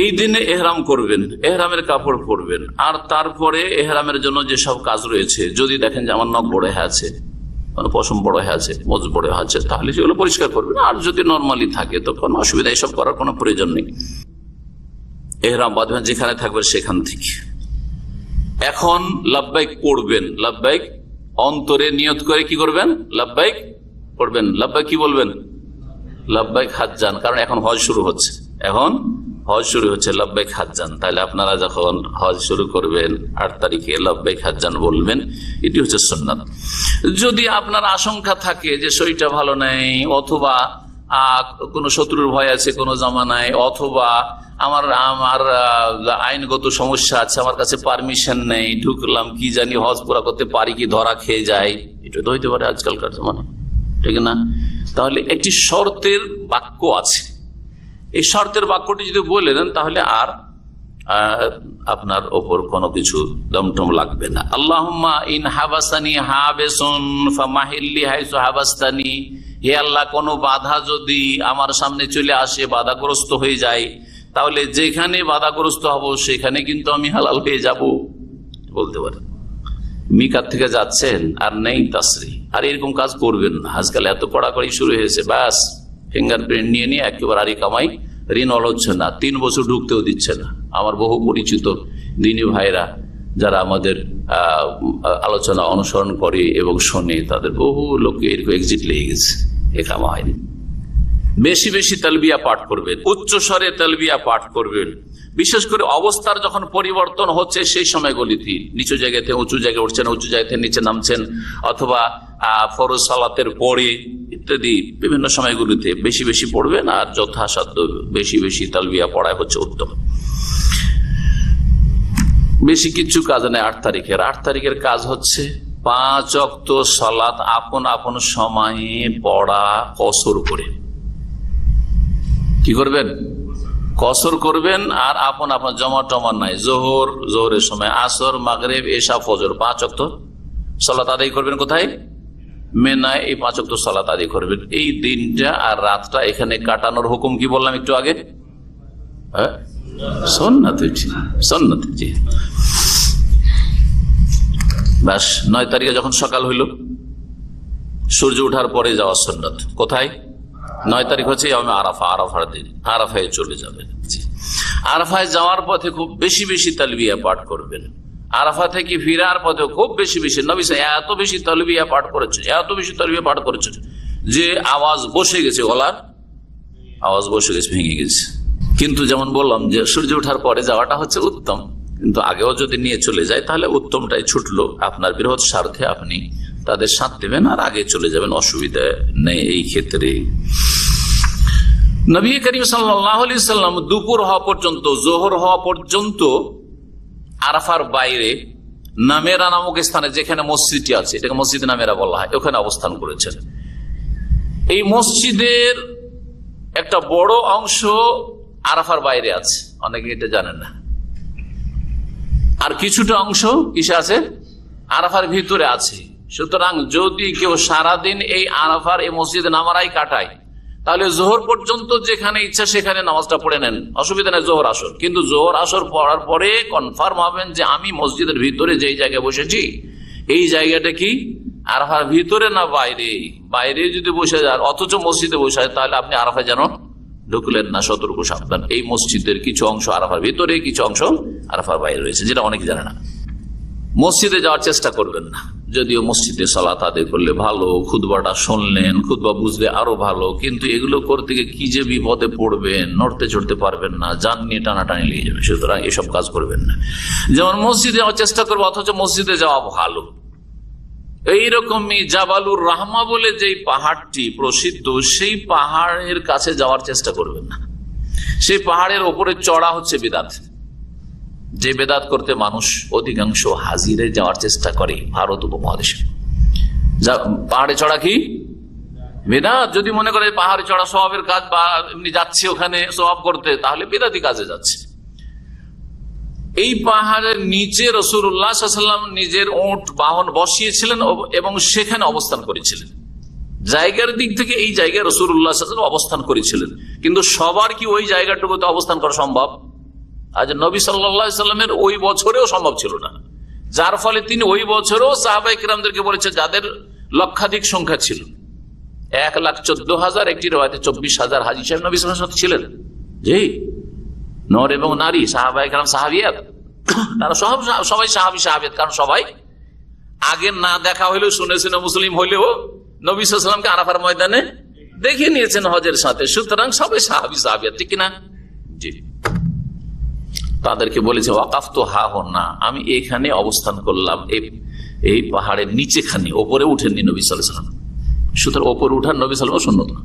এই দিনে এহরাম করবেন, এহরামের কাপড় পরবেন, আর তারপরে এহরামের জন্য যেসব কাজ রয়েছে, যদি দেখেন যে আমার নখ বড় হয়ে আছে, পশম বড় হয়ে আছে, মজ বড় হয়ে আছে, তাহলে সেগুলো পরিষ্কার করবেন। আর যদি নর্মালি থাকে তো কোনো অসুবিধা, এসব করার কোনো প্রয়োজন নেই। এহরাম বাঁধবেন যেখানে থাকবেন সেখান থেকে। এখন লাব্বাইক পড়বেন, লাব্বাইক অন্তরে নিয়ত করে কি করবেন, লাব্বাইক পড়বেন। লাব্বাইক কি বলবেন? লাব্বাইক হাজ্জান, কারণ এখন হজ শুরু হচ্ছে, এখন হজ শুরু হচ্ছে, লাব্বাইক হাজ্জান। তাহলে আপনারা যখন হজ শুরু করবেন 8 তারিখে লাব্বাইক হাজ্জান বলবেন, এটি হচ্ছে সুন্নাত। যদি আপনার আশঙ্কা থাকে যে শরীরটা ভালো নেই, অথবা কোনো শত্রুর ভয় আছে কোনো জামানায়, অথবা আমার আইনগত সমস্যা আছে, আমার কাছে পারমিশন নেই, ঢুকলাম কি জানি হজ পুরা করতে পারি কি, ধরা খেয়ে যায়, এটা তো হইতে পারে আজকালকার জামানায়, ঠিক না? তাহলে একটি শর্তের বাক্য আছে, এই শর্তের বাক্যটি যদি বলে দেন তাহলে আর আপনার ওপর কোনো কিছু দমটম লাগবে না। আল্লাহুম্মা ইন হাবাসানি হাবেসুন ফামাহিল্লি হাইসু হাবাসতানি, হে আল্লাহ, কোনো বাধা যদি আমার সামনে চলে আসে, বাধাগ্রস্ত হয়ে যায়, তাহলে যেখানে বাধাগ্রস্ত হব সেখানে কিন্তু আমি হালাল হয়ে যাব, বলতে পারেন। মিকাত থেকে যাচ্ছেন আর নেই তাসরি, আর এরকম কাজ করবেন না। আজকাল এত কড়াকড়ি শুরু হয়েছে, ব্যাস ফিঙ্গারপ্রিন্ট নিয়ে নিয়ে একেবারে আরি কামাই, ঋণ হচ্ছে না, 3 বছর ঢুকতেও দিচ্ছে না। আমার বহু পরিচিত দিনী ভাইরা যারা আমাদের আলোচনা অনুসরণ করে এবং শোনে, তাদের বহু লোকে এরকম এক্সিট লেগে গেছে, একামা হয়নি। বেশি বেশি তালবিয়া পাঠ করবেন, উচ্চ স্বরে তালবিয়া পাঠ করবেন। বিশেষ করে অবস্থার যখন পরিবর্তন হচ্ছে সেই সময়গুলিতে, নিচু জায়গা থেকে উঁচু জায়গায় উঠছেন, উঁচু জায়গা থেকে নিচে নামছেন, অথবা ফরজ সালাতের পরে ইত্যাদি বিভিন্ন সময়গুলিতে বেশি বেশি পড়বেন, আর যথাসাধ্য বেশি বেশি তালবিয়া পড়ায় হচ্ছে উত্তম। বেশি কিছু কাজ নেই। 8 তারিখের কাজ হচ্ছে 5 ওয়াক্ত সালাত আপন আপন সময়ে পড়া কসর করে। কি করবেন? কসর করবেন। আর আপন আপন জমা টমা নাই। জোহরের সময়, আসর, মাগরিব, এশা, ফজর 5 ওয়াক্ত সালাত আদায় করবেন। কোথায়? মেনায়। এই 5 ওয়াক্ত সালাত আদায় করবেন। এই দিনটা আর রাতটা এখানে কাটানোর হুকুম কি বললাম একটু আগে? সুন্নাতে। জি। ব্যাস 9 তারিখে যখন সকাল হইল, সূর্য ওঠার পরে যাওয়া সুন্নাত। কোথায়? 9 তারিখ হচ্ছে আরাফার দিন। আরাফায় চলে যাবেন। আরাফায় যাওয়ার পথে খুব বেশি বেশি তালবিয়া পাঠ করবেন। আরাফা থেকে ফিরার পথে খুব বেশি বেশি, নবী এত বেশি তালবিয়া পাঠ করেছেন যে আওয়াজ বসে গেছে, গলার আওয়াজ বসে গেছে, ভেঙে গেছে। কিন্তু যেমন বললাম যে সূর্য ওঠার পরে যাওয়াটা হচ্ছে উত্তম, কিন্তু আগেও যদি নিয়ে চলে যায় তাহলে উত্তমটাই ছুটলো। আপনার বৃহৎ স্বার্থে আপনি তাদের সাথ দেবেন আর আগে চলে যাবেন, অসুবিধা নেই এই ক্ষেত্রে। নবী করিম সাল্লাল্লাহু আলাইহি সাল্লাম দুপুর হওয়া পর্যন্ত, জোহর হওয়া পর্যন্ত আরাফার বাইরে নামেরা নামক স্থানে, যেখানে মসজিদটি আছে, এটাকে মসজিদ নামেরা বলা হয়, ওখানে অবস্থান করেছেন। এই মসজিদের একটা বড় অংশ আরাফার বাইরে আছে, অনেকে এটা জানেন না। আর কিছুটা অংশ কিসে আছে? আরাফার ভিতরে আছে। সুতরাং যদি কেউ সারাদিন এই আরাফার এই মসজিদে নামারাই কাটায়, তাহলে জোহর পর্যন্ত যেখানে ইচ্ছা সেখানে নামাজটা পড়ে নেন, অসুবিধা নেই, জোহর আসর। কিন্তু জোহর আসর পড়ার পরে কনফার্ম হবেন যে আমি মসজিদের ভিতরে যেই জায়গায় বসেছি, এই জায়গাটা কি আরাফার ভিতরে না বাইরে। বাইরে যদি বসে যান অথচ মসজিদে বসে যায়, তাহলে আপনি আরাফায় যেন ঢুকলেন না, সতর্ক সাবধান। এই মসজিদের কিছু অংশ আরাফার ভিতরে, কিছু অংশ আরাফার বাইরে রয়েছে, যেটা অনেকে জানে না। মসজিদে যাওয়ার চেষ্টা করবেন না, যদিও মসজিদে সালাত আদায় করলে ভালো, খুতবাটা শুনলেন, খুতবা বুঝলে আরো ভালো, কিন্তু এগুলো করতে গিয়ে কি যে বিপদে পড়বেন, নড়তে চড়তে পারবেন না, জান নিয়ে টানাটানি লেগে যাবে। সুতরাং এসব কাজ করবেন না। যেমন মসজিদে যাওয়ার চেষ্টা করবো অথচ মসজিদে যাওয়া ভালো। এইরকমই জাবালুর রাহমা বলে যেই পাহাড়টি প্রসিদ্ধ, সেই পাহাড়ের কাছে যাওয়ার চেষ্টা করবেন না। সেই পাহাড়ের ওপরে চড়া হচ্ছে বিদআত। যে বেদাত করতে মানুষ অধিকাংশ হাজিরে যাওয়ার চেষ্টা করে ভারত উপমহাদেশে, পাহাড়ে চড়া কি বেদাত। যদি মনে করে পাহাড়ে চড়া সওয়াবের কাজ, বা এমনি যাচ্ছে ওখানে সওয়াব করতে, তাহলে বেদাতি কাজে যাচ্ছে। এই পাহাড়ের নিচে রাসূলুল্লাহ সাল্লাল্লাহু আলাইহি ওয়াসাল্লাম নিজের উট বাহন বসিয়েছিলেন এবং সেখানে অবস্থান করেছিলেন। জায়গার দিক থেকে এই জায়গায় রাসূলুল্লাহ সাল্লাল্লাহু আলাইহি ওয়াসাল্লাম অবস্থান করেছিলেন, কিন্তু সবার কি ওই জায়গাটুকুতে অবস্থান করা সম্ভব? আজ নবী সাল্লাল্লাহু আলাইহি ওয়াসাল্লামের ওই বছরেও সম্ভব ছিল না, যার ফলে তিনি ওই বছরেও সাহাবায়ে কিরামদেরকে বলেছেন, যাদের লক্ষাধিক সংখ্যা ছিল, 1,14,000, একটি রওয়ায়াতে 24,000 হাজী সাহেব নবী সাল্লাল্লাহু আলাইহি ওয়াসাল্লামের ছিলেন। জি, নর এবং নারী, সাহাবায়ে কিরাম, সাহাবিয়াত, তারা সবাই সাহাবিয়াত, কারণ সবাই আগে না দেখা হইলেও, শুনে শুনে মুসলিম হইলেও নবী সাল্লাল্লাহু আলাইহি ওয়াসাল্লামকে আরাফার ময়দানে দেখে নিয়েছেন হজের সাথে। সুতরাং সবাই সাহাবিয়াত, ঠিক কিনা? জি। তাদেরকে বলেছে ওয়াকাফতু হা হুনা, আমি এখানে অবস্থান করলাম, এই পাহাড়ের নিচেখানে, ওপরে উঠেননি নবী সাল্লাল্লাহু আলাইহি ওয়াসাল্লাম। সুতরাং ওপরে উঠার নবী সাল্লাল্লাহু আলাইহি ওয়াসাল্লাম সুন্নত না,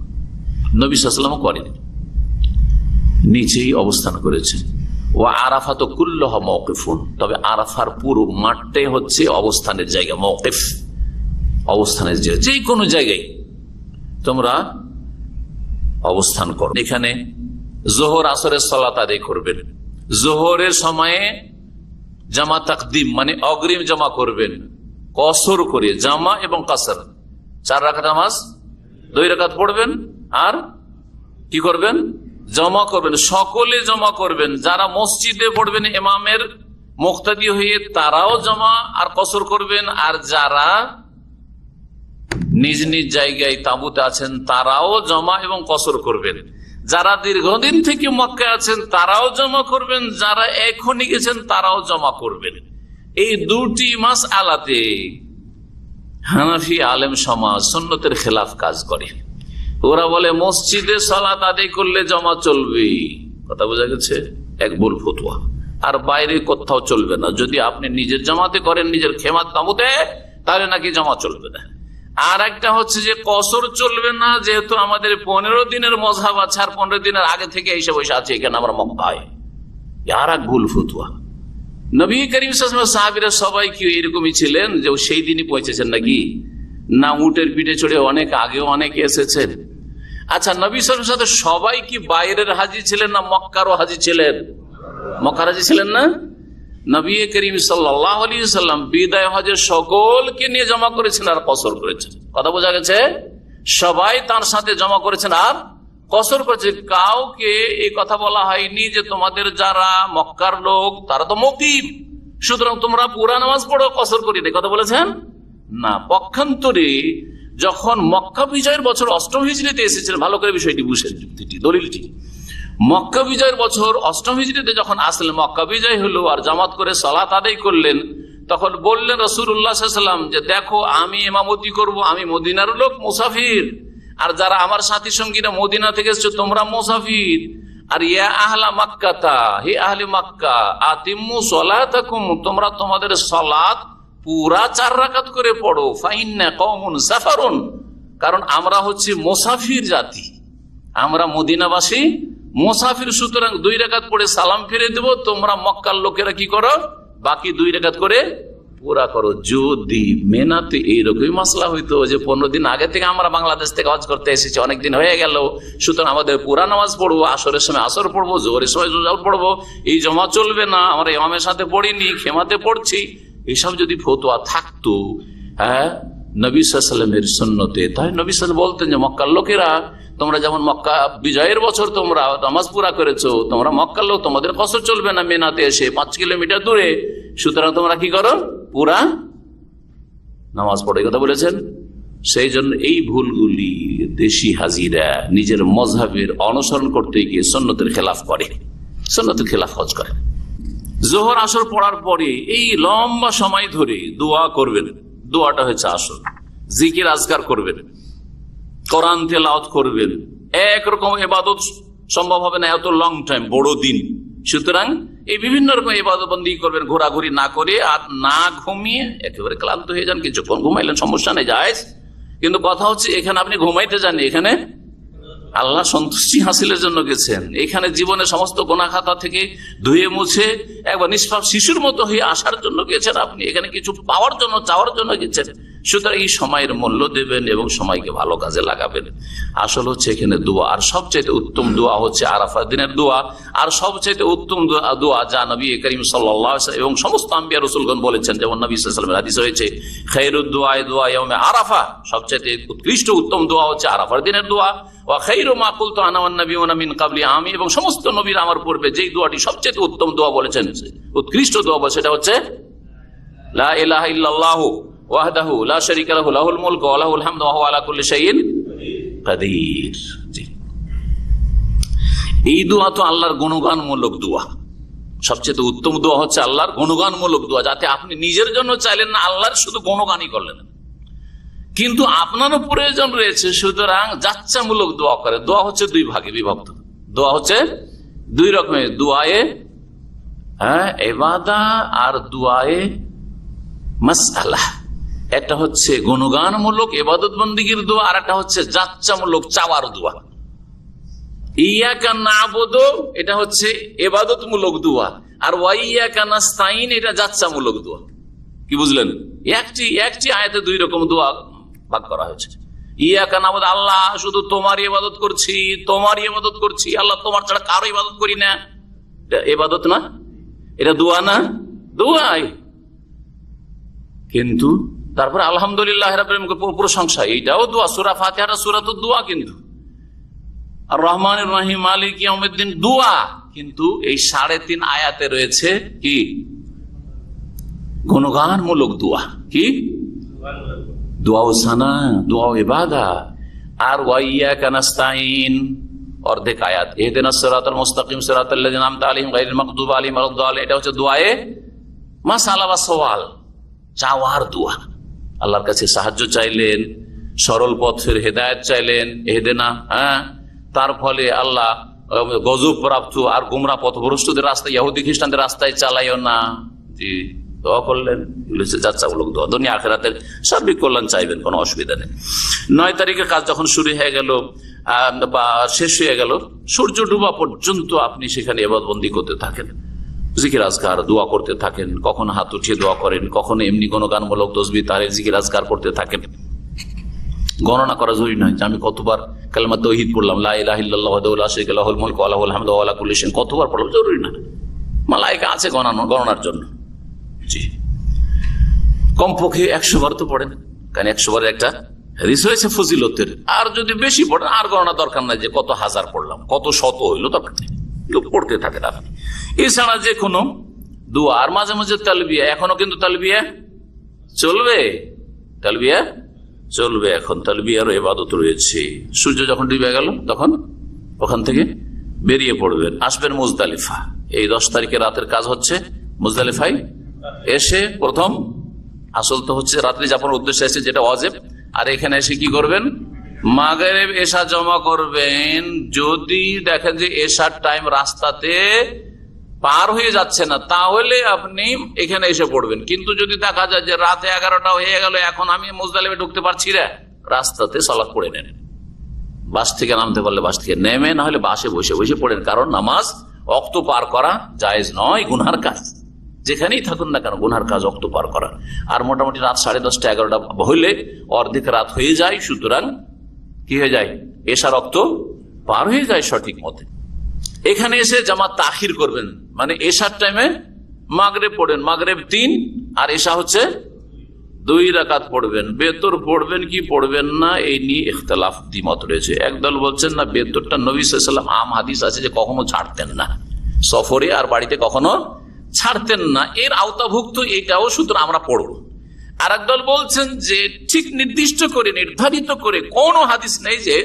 নবী সাল্লাল্লাহু আলাইহি ওয়াসাল্লাম করেন, নিচেই অবস্থান করেছেন। ওয়া আরাফাতু কুল্লুহা মাওকিফুন, তবে আরাফার পুরো মাঠটাই হচ্ছে অবস্থানের জায়গা। মাওকিফ অবস্থানের জায়গা, যে কোনো জায়গায় তোমরা অবস্থান করো। এখানে জোহর আসরের সালাত আদায় করবেন। জোহরের সময়ে জামা তাকদিম মানে অগ্রিম জমা করবেন, কসর করে, জামা এবং কাসর, 4 রাকাত নামাজ 2 রাকাত পড়বেন, আর কি করবেন? জমা করবেন, সকলে জমা করবেন। যারা মসজিদে পড়বেন ইমামের মুক্তাদি হয়ে, তারাও জমা আর কসর করবেন, আর যারা নিজ নিজ জায়গায় তাঁবুতে আছেন তারাও জমা এবং কসর করবেন। যারা দীর্ঘদিন থেকে মক্কায় আছেন তারাও জমা করবেন, যারা এখনই গেছেন তারাও জমা করবেন। এই দুটি মাসআলাতে হানাফি আলেম সমাজ সুন্নতের খেলাফ কাজ করে। ওরা বলে মসজিদে সালাত আদায় করলে জমা চলবে, কথা বোঝা গেছে, এক ভুল ফতোয়া। আর বাইরে কোথাও চলবে না। যদি আপনি নিজের জামাতে করেন, নিজের খেমাত তাঁবুতে, তাহলে নাকি জমা চলবে না। আর একটা হচ্ছে যে কসর চলবে না, যেহেতু আমাদের 15 দিনের মযহাব আছে, আর 15 দিনের আগে থেকে এসে বসে আছে এখানে আমরা মক্কায়, আর এক ভুল ফতোয়া। নবী করিম সাল্লাল্লাহু আলাইহি ওয়াসাল্লাম সাহাবীরা সবাই কি এরকমই ছিলেন যে সেই দিনই পৌঁছেছেন নাকি, না উটের পিঠে চড়ে অনেক আগেও অনেকে এসেছেন? আচ্ছা, নবী সাল্লাল্লাহু আলাইহি ওয়াসাল্লাম সবাই কি বাইরের হাজী ছিলেন না মক্কারও হাজী ছিলেন? মক্কার হাজী ছিলেন না? নবী করিম সাল্লাল্লাহু আলাইহি ওয়াসাল্লাম বিদায় হজে সকলকে নিয়ে জমা করেছেন আর কসর করেছেন। কথা বোঝা গেছে? সবাই তার সাথে জমা করেছেন আর কসর করেছে। কাউকে এই কথা বলা হয়নি যে তোমাদের যারা মক্কার লোক তারা তো মুকিম, সুতরাং তোমরা পুরা নামাজ পড়ো, কসর করি না, কথা বলেছেন না। পক্ষান্তরে যখন মক্কা বিজয়ের বছর 8ম হিজরিতে এসেছিলেন, ভালো করে বিষয়টি বুঝেন, যুক্তিটি দলিলটি, মক্কা বিজয়ের বছর 8ম হিজরিতে যখন আসলেন, মক্কা বিজয় হলো আর জামাত করে সালাত আদায় করলেন, তখন বললেন রাসূলুল্লাহ সাল্লাল্লাহু আলাইহি ওয়াসাল্লাম যে দেখো আমি ইমামতি করব, আমি মদিনার লোক মুসাফির, আর যারা আমার সাথী সঙ্গীরা মদিনা থেকে এসেছে তোমরা মুসাফির। আর ইয়া আহলা মাক্কাতা, হে আহলে মক্কা, আতিম্মু সালাতাকুম, তোমরা তোমাদের সালাত পুরা 4 রাকাত করে পড়ো। ফাইন্না কওমুন সাফারুন, কারণ আমরা হচ্ছে মুসাফির জাতি, আমরা মদিনাবাসী মুসাফির, সুতরাং 2 রাকাত পড়ে সালাম ফিরে দেব, তোমরা মক্কার লোকেরা কি করো, বাকি 2 রাকাত করে পুরা করো। যদি মেনাতে এইরকমই মাসলা হইতো যে 15 দিন আগে থেকে আমরা বাংলাদেশ থেকে হজ করতে এসেছি, অনেকদিন হয়ে গেল, সুতরাং আমাদের পুরা নামাজ পড়বো, আসরের সময় আসর পড়বো, জোহরের সময় জোহর পড়বো, এই জমা চলবে না, আমরা ইমামের সাথে পড়িনি, খেমাতে পড়ছি, এইসব যদি ফতোয়া থাকতো হ্যাঁ নবী সাল্লাল্লাহু আলাইহি ওয়াসাল্লামের সুন্নতে, তাই নবী সাল্লাল্লাহু আলাইহি ওয়াসাল্লাম বলতেন যে মক্কার লোকেরা তোমরা যেমন মক্কা বিজয়ের বছর তোমরা নামাজ পুরা করেছো, তোমরা মক্কার লোক, তোমাদের কসর চলবে না মেনাতে এসে 5 কিলোমিটার দূরে, সুতরাং তোমরা কি করো, পুরা নামাজ পড়ে, কথা বলেছেন। সেই জন্য এই ভুলগুলি দেশি হাজিরা নিজের মজহাবের অনুসরণ করতে গিয়ে সুন্নতের খেলাফ করে, সুন্নতের খেলাফ হজ করে। জোহর আসর পড়ার পরে এই লম্বা সময় ধরে দোয়া করবেন, দোয়াটা হচ্ছে আসর, জিকির আজকার করবেন, কোরআন তেলাওয়াত করবেন, একরকম ইবাদত সম্ভব হবে না এত লং টাইম, বড় দিন, সুতরাং এই বিভিন্ন রকম ইবাদত বন্দী করবেন, ঘোরাঘুরি না করে আর না ঘুমিয়ে, একেবারে ক্লান্ত হয়ে যান, কিছুক্ষণ ঘুমাইলেন সমস্যা নেই, জায়েজ। কিন্তু কথা হচ্ছে এখানে আপনি ঘুমাইতে যাননি, এখানে আল্লাহ সন্তুষ্টি হাসিলের জন্য গেছেন, এখানে জীবনের সমস্ত গোনা খাতা থেকে ধুয়ে মুছে একবার নিষ্পাপ শিশুর মতো হয়ে আসার জন্য গেছেন, আপনি এখানে কিছু পাওয়ার জন্য, চাওয়ার জন্য গেছেন। সুতরাং এই সময়ের মূল্য দেবেন এবং সময়কে ভালো কাজে লাগাবেন। আসল হচ্ছে এখানে দোয়া, আর সবচেয়ে উত্তম দোয়া হচ্ছে আরাফার দিনের দোয়া, আর সবচেয়ে উত্তম দোয়া যা নবী করিম সাল্লাল্লাহু আলাইহি ওয়াসাল্লাম এবং সমস্ত আম্বিয়া রাসূলগণ বলেছেন, যেমন নবী সাল্লাল্লাহু আলাইহি ওয়াসাল্লামের হাদিস হয়েছে খায়রুদ দুআ দুআ ইয়াউমে আরাফা, সবচেয়ে উৎকৃষ্ট উত্তম দোয়া হচ্ছে আরাফার দিনের দোয়া। ওয়া খায়রু মা কুলতু আনা ওয়ান নাবিয়ুনা মিন ক্বাবলি, আমি এবং সমস্ত নবীরা আমার পূর্বে যেই দোয়াটি সবচেয়ে উত্তম দোয়া বলেছেন, উৎকৃষ্ট দোয়া বলে, সেটা হচ্ছে লা ইলাহা ইল্লাল্লাহু ওয়াহদাহু লা শারীকা লাহু লাহুল মুলকু ওয়া লাহুল হামদু ওয়া হুয়া আলা কুল্লি শাইইন কাদির। এই দোয়া তো আল্লাহর গুণগানমূলক দোয়া, সবচেয়ে উত্তম দোয়া হচ্ছে আল্লাহর গুণগানমূলক দোয়া, যাতে আপনি নিজের জন্য চাইলেন না, আল্লাহর শুধু গুণগানই করলেন, কিন্তু আপনারও প্রয়োজন রয়েছে, সুতরাং যাচ্ছামূলক দোয়া করে। দোয়া হচ্ছে 2 ভাগে বিভক্ত, দোয়া হচ্ছে 2 রকমের, দোয়ায়ে ইবাদা আর দোয়ায়ে মাসআলা। একটা হচ্ছে গুণগানমূলক ইবাদত বন্দেগীর দোয়া, আর একটা হচ্ছে যাচ্ছামূলক চাওয়ার দোয়া। ইয়াকা নাবুদু এটা হচ্ছে ইবাদতমূলক দোয়া, আর ওয়াইয়াকা নাস্তাইন এটা যাচ্ছামূলক দোয়া। কি বুঝলেন? একটি আয়াতে 2 রকম দোয়া ভাগ করা হয়েছে। ইয়াকা নাবুদু, আল্লাহ শুধু তোমার ইবাদত করছি, তোমার ইবাদত করছি, আল্লাহ তোমার ছাড়া কারো ইবাদত করি না, এটা ইবাদত না, এটা দোয়া না, দোয়াই। কিন্তু তারপরে আলহামদুলিল্লাহ রাব্বিল আলামিন প্রশংসা, এইটাও দোয়া। সূরা ফাতিহা সূরাতুদ দোয়া, কিন্তু আর রহমানির রহিম মালিক ইয়াউমিদ্দিন দোয়া, কিন্তু এই 3.5 আয়াতে রয়েছে কি গুণগানমূলক দোয়া, কি দোয়া ও সানা, দোয়া ও ইবাদা। আর ওয়াইয়াকা নাস্তাইন অর্ধেক আয়াত, ইহদিনাস সিরাতাল মুস্তাকিম সিরাতাল লাযিনা আন'আমতা আলাইহিম গায়রিল মাগদুবি আলাইহিম ওয়ালাদ-দাল্লিন, এটা হচ্ছে দোয়ায়ে মাসআলা বা সওয়াল, চাওয়ার দোয়া। আল্লাহর কাছে সাহায্য চাইলেন, সরল পথের হেদায়েত চাইলেন, ইহদিনা, তার ফলে আল্লাহ গজব প্রাপ্ত আর গোমরাহ পথভ্রষ্টদের রাস্তায়, ইহুদি খ্রিস্টানদের রাস্তায় চালাইও না, জি দোয়া করলেন। যাচ্ছামূলক দোয়া, দুনিয়া আখিরাতের সার্বিক কল্যাণ চাইবেন, কোনো অসুবিধা নেই। 9 তারিখের কাজ যখন শুরু হয়ে গেল বা শেষ হয়ে গেল, সূর্য ডুবা পর্যন্ত আপনি সেখানে ইবাদতবন্দি করতে থাকেন। জিকির আজকার দোয়া করতে থাকেন, কখনো হাত উঠিয়ে দোয়া করেন, কখনো এমনি কোনো গানমূলক তসবিহ তাহলিল জিকির আজকার করতে থাকেন। গণনা করা জরুরি নয় যে আমি কতবার কালেমা তাওহীদ পড়লাম, লা ইলাহা ইল্লাল্লাহু ওয়াহদাহু লা শারীকা লাহু লাহুল মুলকু ওয়া লাহুল হামদু ওয়া লা কুল্লি শাইইন কতবার পড়লাম জরুরি না। মালায়েকা আছে গণনার জন্য। জি, কমপক্ষে 100 বার তো পড়েন, কারণ 100 বারের একটা হাদিস হয়েছে ফজিলতের। আর যদি বেশি পড়েন আর গণনা দরকার নাই যে কত হাজার পড়লাম, কত শত হইলো, দরকার নেই, পড়তে থাকেন আপনি। এছাড়া যে কোনো দোয়া, আর মাঝে মাঝে তালবিয়া, এখনো কিন্তু তালবিয়া চলবে, তালবিয়া চলবে, এখন তালবিয়ারও ইবাদত রয়েছে। সূর্য যখন ডুবে গেল তখন ওখান থেকে বেরিয়ে পড়বেন, আসবেন মুজদালিফা। এই 10 তারিখে রাতের কাজ হচ্ছে মুজদালিফায় এসে প্রথম আসল তো হচ্ছে রাত্রি যাপনের উদ্দেশ্যে এসে যেটা ওয়াজিব, আর এখানে এসে কি করবেন, মাগরিব এশা জমা করবেন। যদি দেখেন যে এশার টাইম রাস্তাতে পার হয়ে যাচ্ছে না, তাহলে আপনি এখানে এসে পড়বেন। কিন্তু যদি দেখা যায় যে রাতে 11টা হয়ে গেল, এখন আমি মুজদালিফায় ঢুকতে পারছি না, রাস্তাতে সালাত পড়ে নেন। বাস থেকে নামতে পারলে বাস থেকে নেমে, না হলে বাসে বসে বসে পড়েন, কারণ নামাজ ওয়াক্ত পার করা জায়েজ নয়, গুনহার কাজ। যেখানেই থাকুন না কেন গুনহার কাজ ওয়াক্ত পার করা। আর মোটামুটি রাত 10:30 11টা হইলে অর্ধেক রাত হয়ে যায়, সুতরাং কি হয়ে যায়, এশার ওয়াক্ত পার হয়ে যায় সঠিক মতে। এখানে এসে জামাত তাখির করবেন, মানে এশার টাইমে মাগরিব পড়েন, মাগরিব 3 আর এশা হচ্ছে 2 রাকাত পড়বেন। বেতর পড়বেন কি পড়বেন না এই নিয়ে ইখতিলাফ দ্বিমত রয়েছে। একদল বলছেন না, বেতরটা নবী সাল্লাল্লাহু আলাইহি ওয়াসাল্লাম আম হাদিস আছে যে কখনো ছাড়তেন না, সফরে আর বাড়িতে কখনো ছাড়তেন না, এর আওতাভুক্ত এটাও, সুতরাং আমরা পড়ব। আর একদল বলছেন যে ঠিক নির্দিষ্ট করে নির্ধারিত করে কোনো হাদিস নেই যে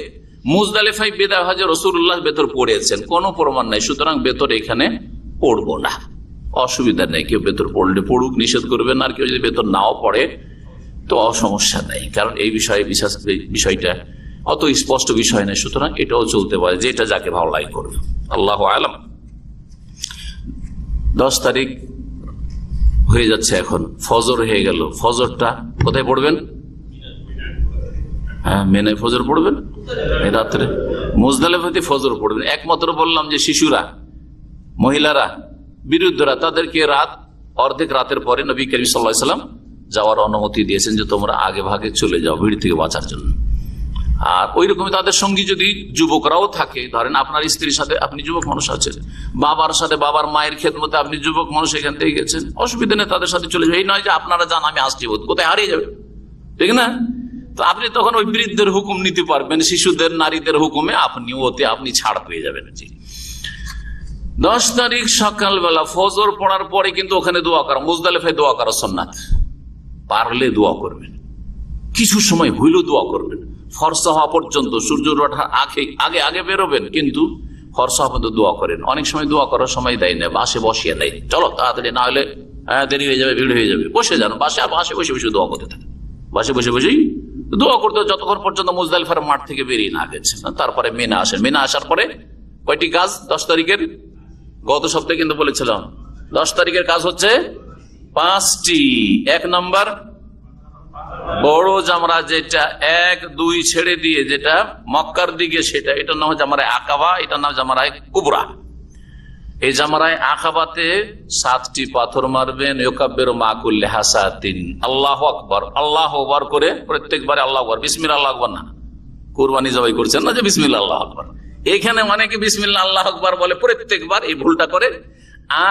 মুজদালিফায় বিদায় হজে রাসূলুল্লাহ বেতর পড়েছেন, কোনো প্রমাণ নাই, সুতরাং বেতর এখানে পড়ব না, অসুবিধা নেই। কেউ বেতর পড়লে পড়ুক, নিষেধ করবেন। আর কেউ যদি বেতর নাও পড়ে তো অসমস্যা নেই, কারণ এই বিষয়টা অত স্পষ্ট বিষয় নেই, সুতরাং এটাও চলতে পারে, যে এটা যাকে ভালো লাগে করবে। আল্লাহু আলাম। 10 তারিখ হয়ে যাচ্ছে, এখন ফজর হয়ে গেল। ফজরটা কোথায় পড়বেন? হ্যাঁ, মেনায় ফজর পড়বেন, রাত্রে মুজদালিফাতে ফজর পড়বেন। একমাত্র বললাম যে শিশুরা, মহিলারা, বিরুদ্ধরা, তাদেরকে অর্ধেক রাতের পরে নবী করিম সাল্লাল্লাহু আলাইহি ওয়াসাল্লাম যাওয়ার অনুমতি দিয়েছেন যে তোমরা আগে ভাগে চলে যাও ভিড় থেকে বাঁচার জন্য। আর ওই রকমই তাদের সঙ্গী যদি যুবকরাও থাকে, ধরেন আপনার স্ত্রীর সাথে আপনি যুবক মানুষ আছেন, বাবার সাথে বাবার মায়ের খেদমতে আপনি যুবক মানুষ এখান থেকে গেছেন, অসুবিধা নেই, তাদের সাথে চলে যাবে। এই নয় যে আপনারা যান আমি আসছি, কোথায় হারিয়ে যাবে, ঠিক না? তো আপনি তখন ওই বৃদ্ধের হুকুম নিতে পারবেন, শিশুদের নারীদের হুকুমে আপনি ছাড় পেয়ে যাবেন। 10 তারিখ সকালবেলা ফজর পড়ার পরে কিন্তু ওখানে দোয়া করা, মুজদালিফায় দোয়া করা সুন্নাত। পারলে দোয়া করবেন, কিছু সময় হইলেও দোয়া করবেন, ফরসা হওয়া পর্যন্ত, সূর্য ওঠার আগে আগে বেরোবেন, কিন্তু ফরসা হওয়া পর্যন্ত দোয়া করেন। অনেক সময় দোয়া করার সময় দেয় না, বাসে বসিয়ে দেয়, চলো তাড়াতাড়ি, না হলে দেরি হয়ে যাবে, ভিড় হয়ে যাবে, বসে যান বাসে, আর বাসে বসে বসে দোয়া করতে থাকেন, বাসে বসে বসেই দোয়া করতে যতক্ষণ পর্যন্ত মুজদালিফার মাঠ থেকে বেরিয়ে না গেছে। তারপরে মিনা আসেন, মিনা আসার পরে কয়টি কাজ 10 তারিখের, গত সপ্তাহে কিন্তু বলেছিলাম 10 তারিখের কাজ হচ্ছে 5টি। 1 নম্বর বড় জামরা, যেটা 1, 2 ছেড়ে দিয়ে যেটা মক্কার দিকে, সেটা, এটার নাম জামরায়ে আকাবা, এটার নাম জামরায়ে কুবরা। এই জামরায়ে আকাবাতে 7টি পাথর মারবেন, ইউকাব্বিরু মা কুল্লি হাসাতিন, আল্লাহু আকবার, আল্লাহু আকবার করে প্রত্যেকবারে আল্লাহু আকবার, বিসমিল্লাহ আল্লাহু আকবার না, কুরবানি জবাই করছেন না যে বিসমিল্লাহ আল্লাহু আকবার, এখানে অনেকে বিসমিল্লাহ আল্লাহু আকবার বলে প্রত্যেকবার, এই ভুলটা করে।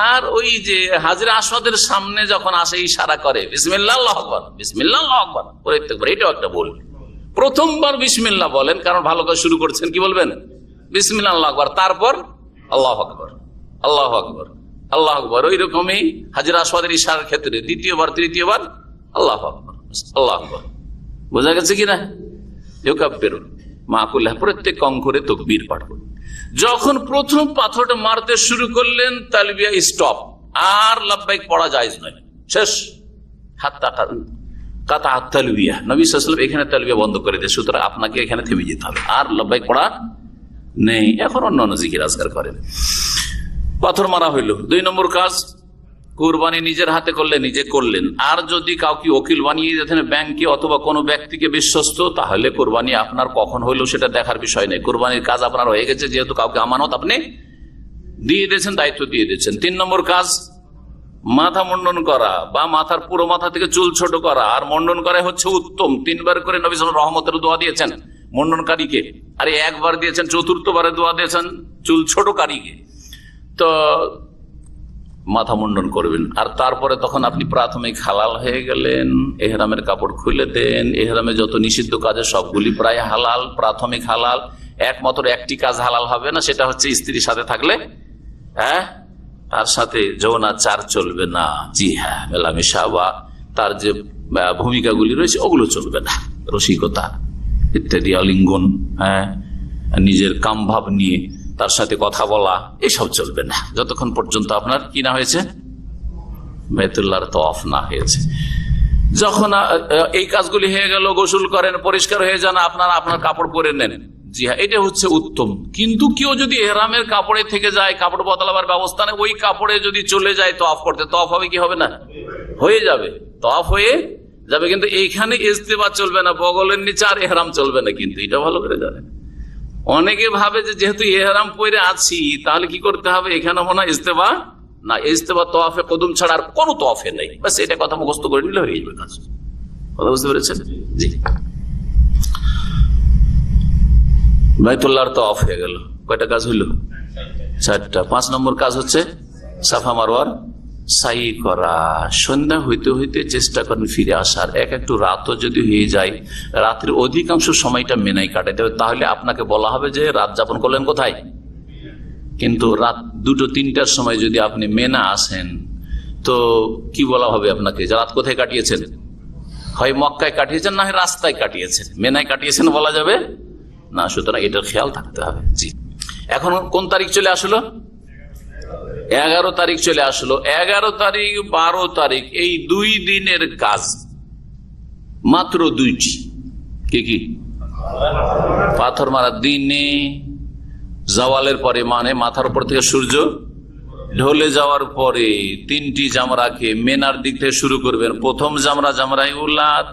আর ওই যে হাজরে আসওয়াদের সামনে যখন আসে ইশারা করে বিসমিল্লাহ আল্লাহু আকবার, বিসমিল্লাহ আল্লাহু আকবার প্রত্যেকবার, এটাও একটা ভুল। প্রথমবার বিসমিল্লাহ বলেন, কারণ ভালো করে শুরু করছেন, কি বলবেন? বিসমিল্লাহ আল্লাহু আকবার, তারপর আল্লাহু আকবার, আল্লাহু আকবার, আল্লাহু আকবার। ওই রকমই হাজরে আসওয়াদের ইশারার ক্ষেত্রে দ্বিতীয়বার তৃতীয়বার আল্লাহু আকবার, আল্লাহু আকবার। বোঝা গেছে কিনা? ইউকাব্বিরু মা কুল্লি, প্রত্যেক অঙ্কুরে তাকবীর পাঠ করুন। যখন প্রথম পাথরটা মারতে শুরু করলেন, তালবিয়া স্টপ, আর লাব্বাইক পড়া জায়েজ নয়, শেষ। হাত্তা কাতা তালবিয়া, নবী সাল্লাল্লাহু আলাইহি ওয়াসাল্লাম এখানে তালবিয়া বন্ধ করে দেয়, সুতরাং আপনাকে এখানে থেমে যেতে হবে, আর লাব্বাইক পড়া নেই। এখন অন্যান্য জিকির আজকার করেন। পাথর মারা হইল। 2 নম্বর কাজ, কুরবানি নিজের হাতে করলে নিজে করলেন। আর যদি কাউকে ওকিল বানিয়ে দিতেন ব্যাংকে অথবা কোনো ব্যক্তিকে বিশ্বস্ত, তাহলে কোরবানি আপনার কখন হইলো সেটা দেখার বিষয় নেই, কোরবানির কাজ আপনার হয়ে গেছে, যেহেতু কাউকে আমানত আপনি দিয়ে দিয়েছেন, দায়িত্ব দিয়ে দিয়েছেন। 3 নম্বর কাজ, মাথা মুন্ডন করা বা মাথার পুরো মাথা থেকে চুল ছোট করা, আর মুন্ডন করা হচ্ছে উত্তম। 3 বার করে নবী সাল্লাল্লাহু আলাইহি ওয়াসাল্লাম রহমতের দোয়া দিয়েছেন মুন্ডনকারীকে, আর একবার দিয়েছেন, চতুর্থবারে দোয়া দিয়েছেন চুল ছোটকারীকে। তো মাথা মুন্ডন করবেন, আর তারপরে তখন আপনি প্রাথমিক হালাল হয়ে গেলেন। এহরামের কাপড় খুলে দেন। এহরামে যত নিষিদ্ধ কাজে সবগুলি প্রায় হালাল, প্রাথমিক হালাল। একমাত্র একটি কাজ হালাল হবে না, সেটা হচ্ছে স্ত্রীর সাথে থাকলে তার সাথে যৌনাচার চলবে না। জি হ্যাঁ, মেলামেশা বা তার যে ভূমিকাগুলি রয়েছে ওগুলো চলবে না, রসিকতা ইত্যাদি, আলিঙ্গন, নিজের কামভাব নিয়ে তার সাথে কথা বলা, এসব চলবে না যতক্ষণ পর্যন্ত আপনার কি না হয়েছে, বাইতুল্লাহর তওয়াফ না হয়েছে। যখন এই কাজগুলি হয়ে গেল, গোসল করেন, পরিষ্কার হয়ে যান, আপনার কাপড় পরে নেন। জি হ্যাঁ, এটা হচ্ছে উত্তম। কিন্তু কেউ যদি এহরামের কাপড়ে থেকে যায়, কাপড় বদলাবার ব্যবস্থা নেই, ওই কাপড়ে যদি চলে যায় তওয়াফ করতে, তওয়াফ হবে কি হবে না? হয়ে যাবে, তওয়াফ হয়ে যাবে। কিন্তু এইখানে ইস্তেবা চলবে না, বগলের নিচে আর এহরাম চলবে না। কিন্তু এটা ভালো করে জানেন, অনেকে ভাবে যে যেহেতু এহরাম পরে আছি তাহলে কি করতে হবে, এখানে মনে হয় ইস্তেবা না। ইস্তেবা তওয়াফে কদম ছাড়া আর কোনো তওয়াফে নেই। বাস এটা কথা মুখস্থ করে নিলে হয়ে যাবে কাজ। কথা বুঝতে পেরেছেন? জি, বাইতুল্লাহর তওয়াফ হয়ে গেল। কয়টা কাজ হইল? 4টা। 5 নম্বর কাজ হচ্ছে সাফা মারওয়ার সাই করা। সন্ধ্যা হইতে হইতে চেষ্টা করেন ফিরে আসার। একটু রাতও যদি হয়ে যায়, রাতের অধিকাংশ সময়টা মেনাই কাটাতে হবে। তাহলে আপনাকে বলা হবে যে রাত যাপন করলেন কোথায়। কিন্তু রাত 2-3টার সময় যদি আপনি মেনা আসেন, তো কি বলা হবে আপনাকে, যে রাত কোথায় কাটিয়েছেন? হয় মক্কায় কাটিয়েছেন, না হয় রাস্তায় কাটিয়েছেন। মেনায় কাটিয়েছেন বলা যাবে না। সুতরাং এটার খেয়াল থাকতে হবে। জি, এখন কোন তারিখ চলে আসলো? 11 তারিখ চলে আসলো। 11 তারিখ 12 তারিখ এই 2 দিনের কাজ মাত্র 2টি। কি? পাথর মারার দিনে জাওয়ালের পরে, মানে মাথার উপর থেকে সূর্য ঢলে যাওয়ার পরে 3টি জামরাকে মেনার দিক থেকে শুরু করবেন। প্রথম জামরাই উল্লাদ,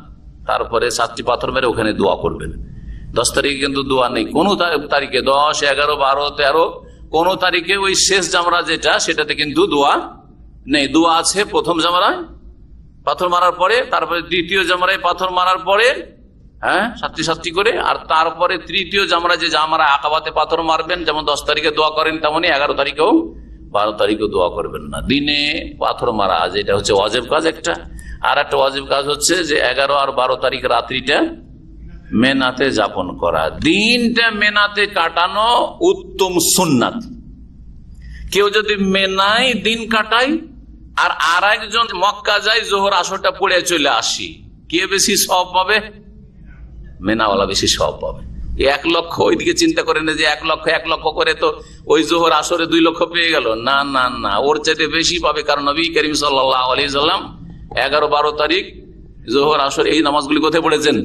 তারপরে 7টি পাথর মেরে ওখানে দোয়া করবেন। 10 তারিখে কিন্তু দোয়া নেই কোনো তারিখে। 10, 11, 12, 13 কোন তারিখে ওই শেষ জামরা যেটা, সেটাতে কিন্তু দোয়া নেই। দোয়া আছে প্রথম জামরায় পাথর মারার পরে, তারপরে দ্বিতীয় জামরায় পাথর মারার পরে 7টি করে, আর তারপরে তৃতীয় জামরা, যে জামরা আকাবাতে পাথর মারবেন, যেমন 10 তারিখে দোয়া করেন, তেমনি 11 তারিখেও 12 তারিখেও দোয়া করবেন না। দিনে পাথর মারা, যেটা হচ্ছে ওয়াজিব কাজ একটা। আর একটা ওয়াজিব কাজ হচ্ছে যে 11 আর 12 তারিখ রাত্রিটা মেনাতে যাপন করা। দিনটা মেনাতে কাটানো উত্তম সুন্নাত। কেউ যদি মেনায় দিন কাটায় আর একজন মক্কা যায়, জোহর আসরটা পড়ে চলে আসি, কে বেশি সওয়াব পাবে? মেনাওয়ালা বেশি সওয়াব পাবে। 1 লক্ষ ওইদিকে চিন্তা করে না যে 1 লক্ষ করে তো ওই জোহর আসরে 2 লক্ষ পেয়ে গেল। না না না, ওর চাইতে বেশি পাবে। কারণ নবী করিম সাল্লাল্লাহু আলাইহি সাল্লাম 11-12 তারিখ জোহর আসর এই নামাজগুলি কোথায় পড়েছেন?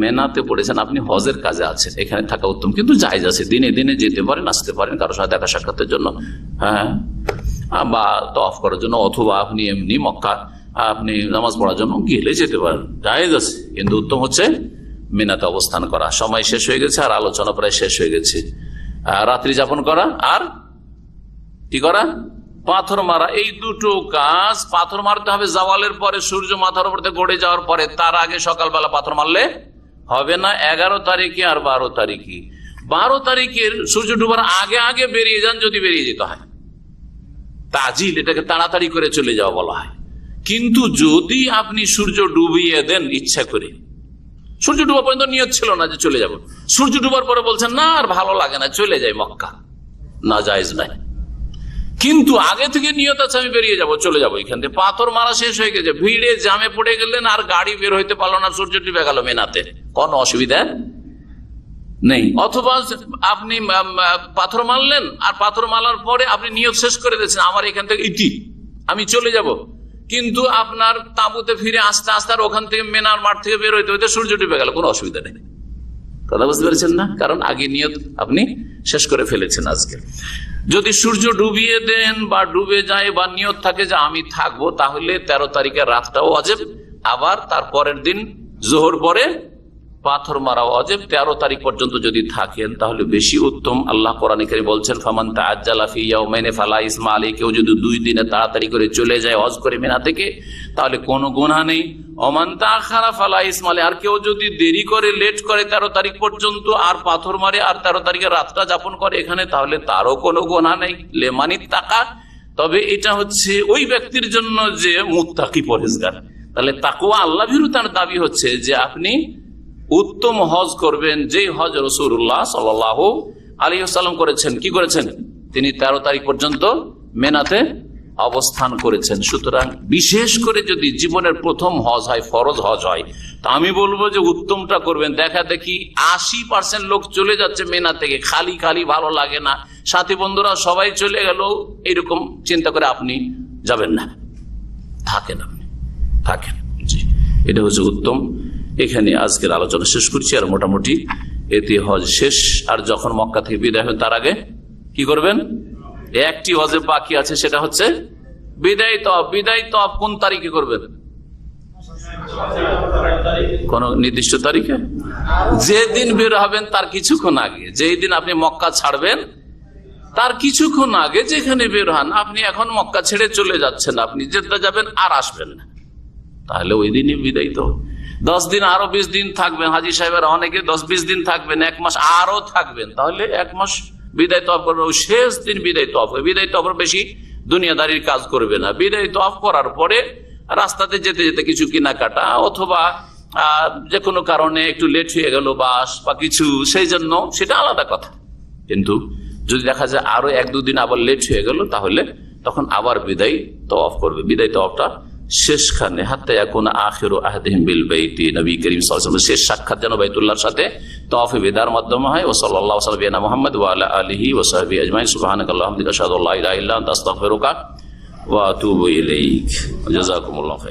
মেনাতে পড়েছেন। আপনি হজের কাজে আছেন, এখানে থাকা উত্তম, কিন্তু জায়েজ আছে। দিনে দিনে যেতে পারেন, আসতে পারেন কারোর সাথে দেখা সাক্ষাতের জন্য, বা তওয়াফ করার জন্য, অথবা আপনি এমনি মক্কা আপনি নামাজ পড়ার জন্য গেলে যেতে পারেন, জায়েজ আছে। কিন্তু উত্তম হচ্ছে মেনাতে অবস্থান করা। সময় শেষ হয়ে গেছে আর আলোচনা প্রায় শেষ হয়ে গেছে। রাত্রি যাপন করা আর কি করা? পাথর মারা। এই দুটো কাজ। পাথর মারতে হবে জাওয়ালের পরে, সূর্য মাথার উপর থেকে গড়ে যাওয়ার পরে। তার আগে সকালবেলা পাথর মারলে হবে না। 11 তারিখে আর 12 তারিখে। 12 তারিখের সূর্য ডুবার আগে আগে বেরিয়ে যান, যদি বেরিয়ে যেতে হয়। তাজিল, এটাকে তাড়াতাড়ি করে চলে যাওয়া বলা হয়। কিন্তু যদি আপনি সূর্য ডুবিয়ে দেন ইচ্ছা করে, সূর্য ডুবা পর্যন্ত নিয়ত ছিল না যে চলে যাব, সূর্য ডুবার পরে বলছেন না আর ভালো লাগে না, চলে যাই মক্কা, না জায়েজ নাই। কিন্তু আগে থেকে নিয়ত আছে আমি বেরিয়ে যাব, চলে যাবো এখান থেকে। পাথর মারা শেষ হয়ে গেছে, ভিড়ে জামে পড়ে গেলেন আর গাড়ি বের হইতে পারলো না, সূর্য ডুবে গেল মেনাতে, কোনো অসুবিধা নেই। অথবা আপনি পাথর মারলেন, আর পাথর মারার পরে আপনি নিয়ত শেষ করে দিয়েছেন আমার এখান থেকে আমি চলে যাব, কিন্তু আপনার তাঁবুতে ফিরে আস্তে আস্তে আর ওখান থেকে মেনার মাঠ থেকে বের হইতে হইতে সূর্য ডুবে গেল, কোনো অসুবিধা নেই। কথা বুঝতে পেরেছেন না? কারণ আগে নিয়ত আপনি শেষ করে ফেলেছেন। আজকে যদি সূর্য ডুবিয়ে দেন বা ডুবে যায় বা নিয়ত থাকে যে আমি থাকবো, তাহলে 13 তারিখের রাতটাও ওয়াজিব। আবার তার পরের দিন জোহর পরে পাথর মারা ওয়াজিব 13 তারিখ পর্যন্ত যদি থাকেন তাহলে বেশি উত্তম। আল্লাহ কোরআনে কারীমে বলছেন, ফামান তাআজ্জালা ফি ইয়াওমাইনি ফালা ইসমা আলাইহি, কেউ যদি 2 দিনে তাড়াতাড়ি করে চলে যায় হজ করে মিনা থেকে তাহলে কোনো গুনাহ নেই। ওমান তাআখারা ফালা ইসমা আলাইহি, আর কেউ যদি দেরি করে লেট করে 13 তারিখ পর্যন্ত আর পাথর মারে আর 13 তারিখে রাতটা যাপন করে এখানে, তাহলে তারও কোনো গুনাহ নেই। লেমানিত তাকা, তবে এটা হচ্ছে ওই ব্যক্তির জন্য যে মুত্তাকি পরহেজগার। তাহলে তাকওয়া আল্লাহ ভীরুতার দাবি হচ্ছে যে আপনি উত্তম হজ করবেন, যেই হজ রাসূলুল্লাহ সাল্লাল্লাহু আলাইহি ওয়াসাল্লাম করেছেন। কি করেছেন? তিনি 13 তারিখ পর্যন্ত মিনাতে অবস্থান করেছেন। সুতরাং বিশেষ করে যদি জীবনের প্রথম হজ হয়, ফরজ হজ হয়, তা আমি বলবো যে উত্তমটা করবেন। দেখা দেখি 80% লোক চলে যাচ্ছে মিনা থেকে, খালি খালি ভালো লাগে না, সাথী বন্ধুরা সবাই চলে গেল, এরকম চিন্তা করে আপনি যাবেন না, থাকেন, আপনি থাকেন। জি, এটা হচ্ছে উত্তম। এখানে আজকের আলোচনা শেষ করছি। আর মোটামুটি এতে হজ শেষ। আর যখন মক্কা থেকে বিদায় হয় তার আগে কি করবেন? একটি হজে বাকি আছে, সেটা হচ্ছে বিদায় তওয়াফ। বিদায় তওয়াফ কোন তারিখে করবেন? কোন নির্দিষ্ট তারিখে? যেদিন বের হবেন তার কিছুক্ষণ আগে, যেই দিন আপনি মক্কা ছাড়বেন তার কিছুক্ষণ আগে যেখানে বের হন, আপনি এখন মক্কা ছেড়ে চলে যাচ্ছেন, আপনি যেতে যাবেন আর আসবেন না, তাহলে ওই দিনই বিদায় তওয়াফ। 10 দিন আরো 20 দিন থাকবেন, হাজি সাহেবেরা অনেকে 10-20 দিন থাকবেন, 1 মাস আরো থাকবেন, তাহলে 1 মাস বিদায় তওয়াফ করবেন। শেষ দিন বিদায় তওয়াফ। বিদায় তওয়াফের বেশি দুনিয়াদারির কাজ করবে না। বিদায় তওয়াফ করার পরে রাস্তাতে যেতে যেতে কিছু কেনাকাটা অথবা যে কোনো কারণে একটু লেট হয়ে গেল বাস বা কিছু, সেই জন্য সেটা আলাদা কথা। কিন্তু যদি দেখা যায় আরো 1-2 দিন আবার লেট হয়ে গেল, তাহলে তখন আবার বিদায় তওয়াফ করবে। বিদায় তওয়াফটা শেষখানে, হাত্তা ইয়াকুনা আখিরু আহদিহিম বিল বাইতি, নবী করিম সাল্লাল্লাহু আলাইহি ওয়াসাল্লাম শেষ সাক্ষাৎ যেন বাইতুল্লাহর সাথে তওয়াফে বিদার মাধ্যমে হয়। ওয়া সাল্লাল্লাহু আলা মুহাম্মদ ওয়া আলা আলিহি ওয়া সাহবিহি আজমাইন। সুবহানাকাল্লাহুম্মা ওয়া বিহামদিকা আশহাদু আল্লা ইলাহা ইল্লা আনতা আস্তাগফিরুকা ওয়া আতুবু ইলাইক। জাযাকুমুল্লাহু খাইরান।